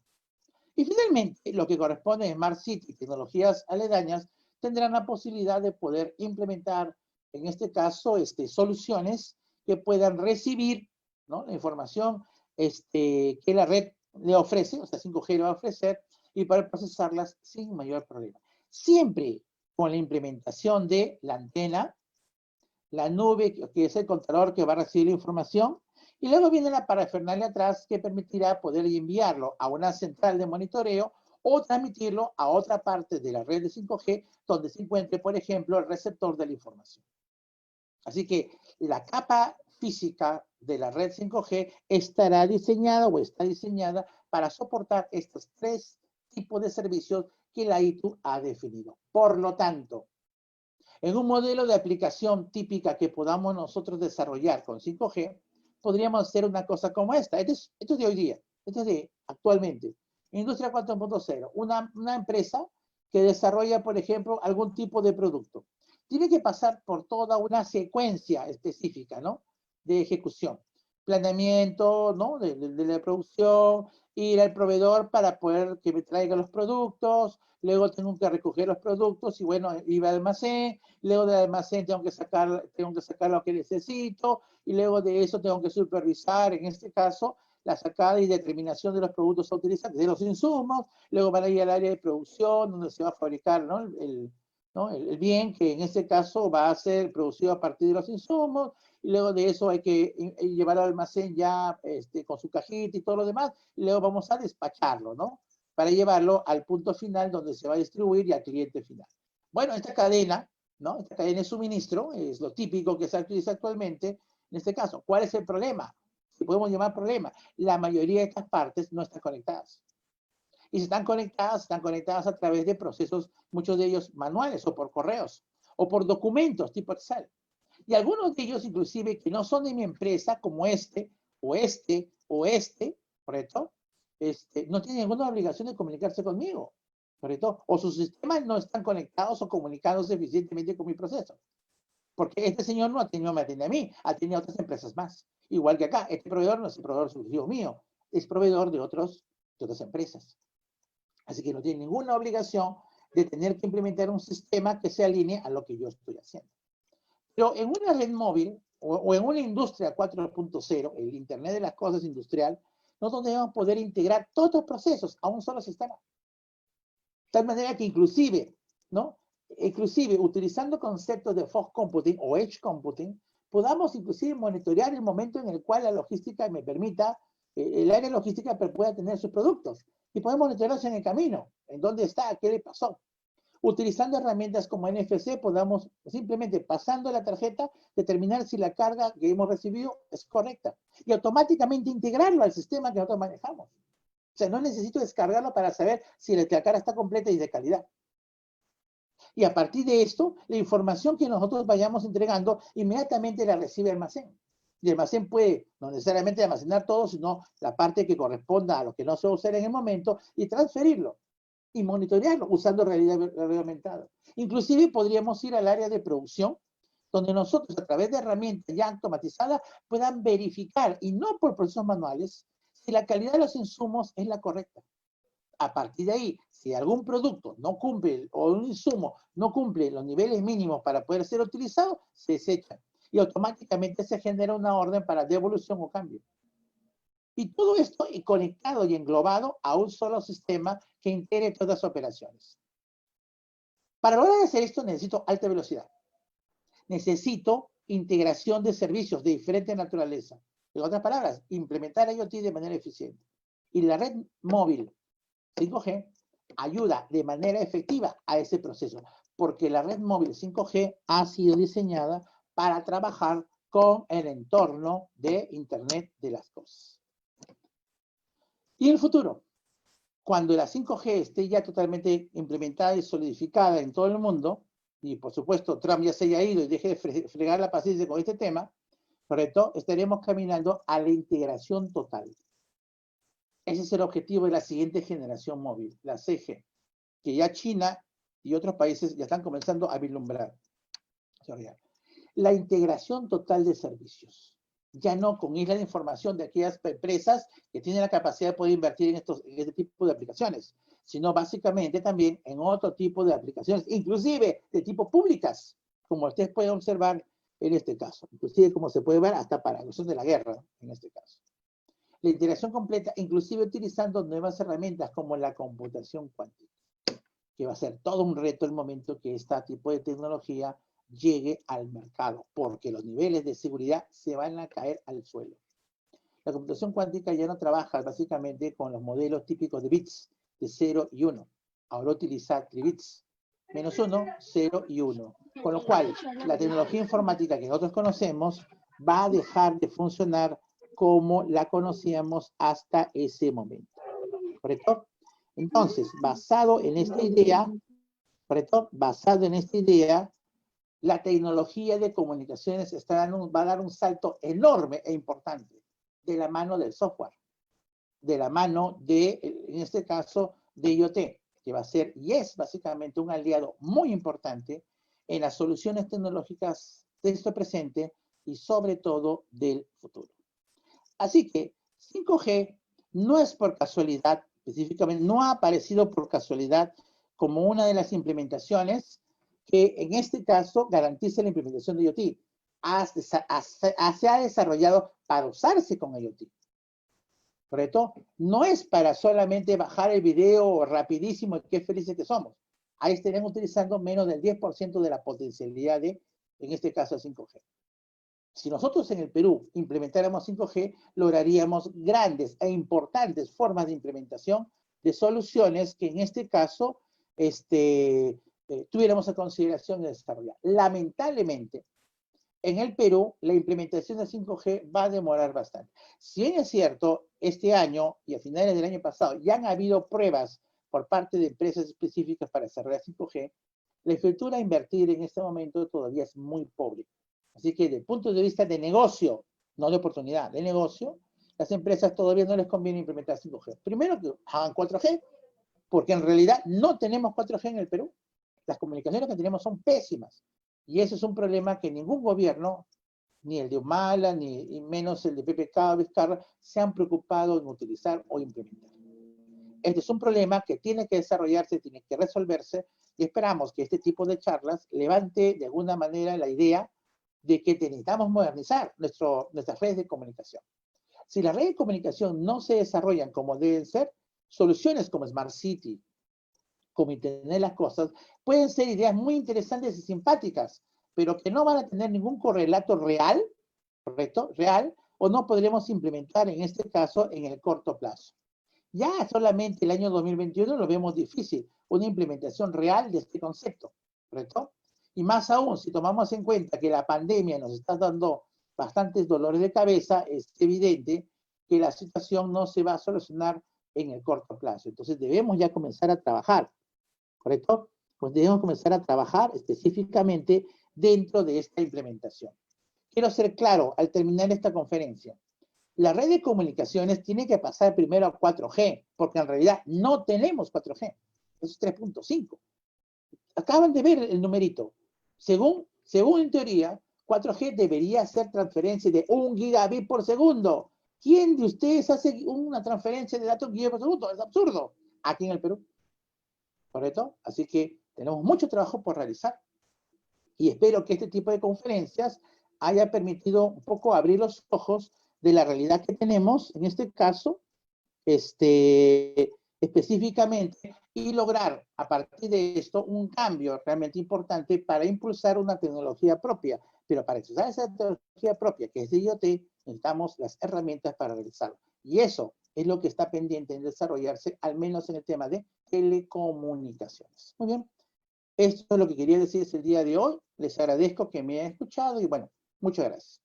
Speaker 1: Y finalmente, lo que corresponde a Smart City y tecnologías aledañas tendrán la posibilidad de poder implementar, en este caso, soluciones que puedan recibir, ¿no?, la información que la red le ofrece, o sea, 5G le va a ofrecer, y poder procesarlas sin mayor problema. Siempre con la implementación de la antena, la nube, que es el contador que va a recibir la información, y luego viene la parafernalia atrás que permitirá poder enviarlo a una central de monitoreo o transmitirlo a otra parte de la red de 5G donde se encuentre, por ejemplo, el receptor de la información. Así que la capa física de la red 5G estará diseñada o está diseñada para soportar estos tres tipos de servicios que la ITU ha definido. Por lo tanto, en un modelo de aplicación típica que podamos nosotros desarrollar con 5G, podríamos hacer una cosa como esta. Esto es de hoy día, esto es de actualmente. Industria 4.0, una empresa que desarrolla, por ejemplo, algún tipo de producto. Tiene que pasar por toda una secuencia específica, ¿no?, de ejecución. Planeamiento, ¿no?, de la producción, ir al proveedor para poder que me traiga los productos, luego tengo que recoger los productos y bueno, ir al almacén, luego del almacén tengo que sacar lo que necesito y luego de eso tengo que supervisar, en este caso, la sacada y determinación de los productos a utilizar, de los insumos, luego van a ir al área de producción donde se va a fabricar, ¿no?, el bien que en este caso va a ser producido a partir de los insumos, y luego de eso hay que llevar al almacén ya con su cajita y todo lo demás, y luego vamos a despacharlo, ¿no?, para llevarlo al punto final donde se va a distribuir y al cliente final. Bueno, esta cadena, ¿no?, esta cadena de suministro es lo típico que se utiliza actualmente. En este caso, ¿cuál es el problema? Si podemos llamar problema, la mayoría de estas partes no están conectadas. Y si están conectadas a través de procesos, muchos de ellos manuales o por correos o por documentos tipo Excel. Y algunos de ellos, inclusive, que no son de mi empresa, como ¿correcto? No tienen ninguna obligación de comunicarse conmigo, ¿correcto? O sus sistemas no están conectados o comunicándose eficientemente con mi proceso. Porque este señor no me atiende a mí, atiende a otras empresas más. Igual que acá, este proveedor no es el proveedor exclusivo mío, es proveedor de otras empresas. Así que no tiene ninguna obligación de tener que implementar un sistema que se alinee a lo que yo estoy haciendo. Pero en una red móvil o en una industria 4.0, el Internet de las cosas industrial, nosotros debemos poder integrar todos los procesos a un solo sistema. De tal manera que inclusive, ¿no? Inclusive utilizando conceptos de fog computing o edge computing, podamos inclusive monitorear el momento en el cual la logística me permita, el área logística pueda tener sus productos. Y podemos monitorearlos en el camino, en dónde está, qué le pasó. Utilizando herramientas como NFC, podamos simplemente pasando la tarjeta, determinar si la carga que hemos recibido es correcta. Y automáticamente integrarlo al sistema que nosotros manejamos. O sea, no necesito descargarlo para saber si la carga está completa y de calidad. Y a partir de esto, la información que nosotros vayamos entregando, inmediatamente la recibe el almacén. Y el almacén puede no necesariamente almacenar todo, sino la parte que corresponda a lo que no se va a usar en el momento y transferirlo y monitorearlo usando realidad aumentada. Inclusive podríamos ir al área de producción, donde nosotros a través de herramientas ya automatizadas puedan verificar, y no por procesos manuales, si la calidad de los insumos es la correcta. A partir de ahí, si algún producto no cumple o un insumo no cumple los niveles mínimos para poder ser utilizado, se desecha. Y automáticamente se genera una orden para devolución o cambio. Y todo esto conectado y englobado a un solo sistema que integre todas las operaciones. Para lograr hacer esto necesito alta velocidad. Necesito integración de servicios de diferente naturaleza. En otras palabras, implementar IoT de manera eficiente. Y la red móvil 5G ayuda de manera efectiva a ese proceso, porque la red móvil 5G ha sido diseñada para trabajar con el entorno de Internet de las cosas. Y en el futuro, cuando la 5G esté ya totalmente implementada y solidificada en todo el mundo, y por supuesto Trump ya se haya ido y deje de fregar la paciencia con este tema, correcto, estaremos caminando a la integración total. Ese es el objetivo de la siguiente generación móvil, la 6G, que ya China y otros países ya están comenzando a vislumbrar. La integración total de servicios. Ya no con islas de información de aquellas empresas que tienen la capacidad de poder invertir en este tipo de aplicaciones, sino básicamente también en otro tipo de aplicaciones, inclusive de tipo públicas, como ustedes pueden observar en este caso, inclusive como se puede ver hasta para la cuestión de la guerra, en este caso. La integración completa, inclusive utilizando nuevas herramientas como la computación cuántica, que va a ser todo un reto el momento que este tipo de tecnología llegue al mercado, porque los niveles de seguridad se van a caer al suelo. La computación cuántica ya no trabaja básicamente con los modelos típicos de bits, de 0 y 1. Ahora utiliza tribits, -1, 0 y 1. Con lo cual, la tecnología informática que nosotros conocemos va a dejar de funcionar como la conocíamos hasta ese momento. ¿Correcto? Entonces, basado en esta idea, ¿correcto? Basado en esta idea, la tecnología de comunicaciones va a dar un salto enorme e importante de la mano del software, de la mano de, en este caso, de IoT, que va a ser y es básicamente un aliado muy importante en las soluciones tecnológicas de este presente y sobre todo del futuro. Así que 5G no es por casualidad, específicamente, no ha aparecido por casualidad como una de las implementaciones que en este caso garantiza la implementación de IoT. Se ha desarrollado para usarse con IoT. ¿Correcto? No es para solamente bajar el video rapidísimo y qué felices que somos. Ahí estaremos utilizando menos del 10% de la potencialidad de, en este caso, 5G. Si nosotros en el Perú implementáramos 5G, lograríamos grandes e importantes formas de implementación de soluciones que en este caso tuviéramos a consideración de desarrollar. Lamentablemente, en el Perú, la implementación de 5G va a demorar bastante. Si bien es cierto, este año y a finales del año pasado ya han habido pruebas por parte de empresas específicas para desarrollar 5G, la infraestructura a invertir en este momento todavía es muy pobre. Así que desde el punto de vista de negocio, no de oportunidad, de negocio, las empresas todavía no les conviene implementar 5G. Primero que hagan 4G, porque en realidad no tenemos 4G en el Perú. Las comunicaciones que tenemos son pésimas. Y eso es un problema que ningún gobierno, ni el de Humala, ni menos el de PPK o Vizcarra, se han preocupado en utilizar o implementar. Este es un problema que tiene que desarrollarse, tiene que resolverse, y esperamos que este tipo de charlas levante de alguna manera la idea de que necesitamos modernizar nuestras redes de comunicación. Si las redes de comunicación no se desarrollan como deben ser, soluciones como Smart City, como Internet de las Cosas, pueden ser ideas muy interesantes y simpáticas, pero que no van a tener ningún correlato real, ¿correcto? Real, o no podremos implementar en este caso en el corto plazo. Ya solamente el año 2021 lo vemos difícil, una implementación real de este concepto, ¿correcto? Y más aún, si tomamos en cuenta que la pandemia nos está dando bastantes dolores de cabeza, es evidente que la situación no se va a solucionar en el corto plazo. Entonces debemos ya comenzar a trabajar, ¿correcto? Pues debemos comenzar a trabajar específicamente dentro de esta implementación. Quiero ser claro al terminar esta conferencia. La red de comunicaciones tiene que pasar primero a 4G, porque en realidad no tenemos 4G. Eso es 3.5. Acaban de ver el numerito. Según en teoría, 4G debería hacer transferencia de 1 gigabit por segundo. ¿Quién de ustedes hace una transferencia de datos gigabit por segundo? Es absurdo. Aquí en el Perú. ¿Correcto? Así que tenemos mucho trabajo por realizar. Y espero que este tipo de conferencias haya permitido un poco abrir los ojos de la realidad que tenemos, en este caso, específicamente, y lograr a partir de esto un cambio realmente importante para impulsar una tecnología propia. Pero para usar esa tecnología propia, que es de IoT, necesitamos las herramientas para realizarlo. Y eso es lo que está pendiente en desarrollarse, al menos en el tema de telecomunicaciones. Muy bien. Esto es lo que quería decirles el día de hoy. Les agradezco que me hayan escuchado y bueno, muchas gracias.